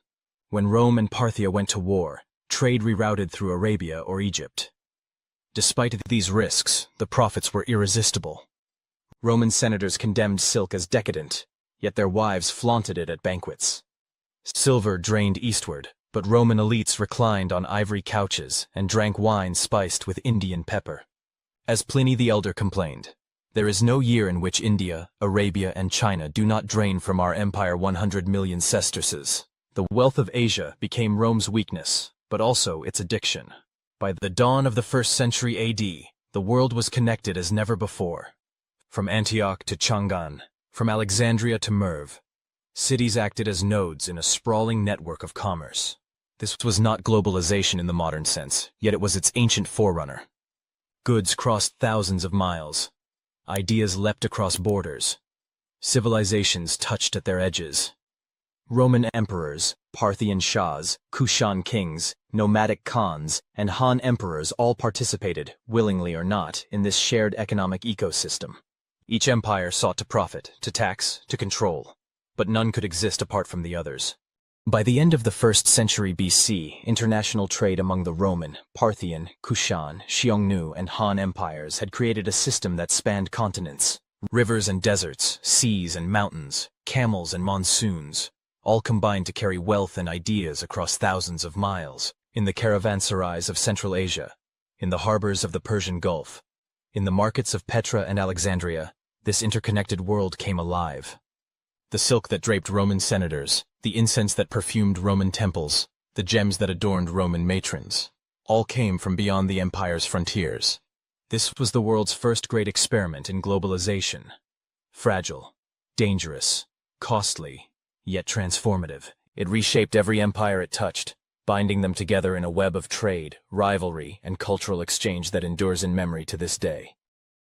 [SPEAKER 1] When Rome and Parthia went to war, trade rerouted through Arabia or Egypt. Despite these risks, the profits were irresistible. Roman senators condemned silk as decadent, yet their wives flaunted it at banquets. Silver drained eastward, but Roman elites reclined on ivory couches and drank wine spiced with Indian pepper. As Pliny the Elder complained, "There is no year in which India, Arabia, and China do not drain from our empire 100 million sesterces." The wealth of Asia became Rome's weakness, but also its addiction. By the dawn of the 1st century AD, the world was connected as never before. From Antioch to Chang'an, from Alexandria to Merv, cities acted as nodes in a sprawling network of commerce. This was not globalization in the modern sense, yet it was its ancient forerunner. Goods crossed thousands of miles. Ideas leapt across borders. Civilizations touched at their edges. Roman emperors, Parthian shahs, Kushan kings, nomadic khans, and Han emperors all participated, willingly or not, in this shared economic ecosystem. Each empire sought to profit, to tax, to control, but none could exist apart from the others. By the end of the 1st century BC, international trade among the Roman, Parthian, Kushan, Xiongnu, and Han empires had created a system that spanned continents. Rivers and deserts, seas and mountains, camels and monsoons, all combined to carry wealth and ideas across thousands of miles, in the caravanserais of Central Asia, in the harbors of the Persian Gulf, in the markets of Petra and Alexandria. This interconnected world came alive. The silk that draped Roman senators, the incense that perfumed Roman temples, the gems that adorned Roman matrons, all came from beyond the empire's frontiers. This was the world's first great experiment in globalization. Fragile, dangerous, costly, yet transformative. It reshaped every empire it touched, binding them together in a web of trade, rivalry, and cultural exchange that endures in memory to this day.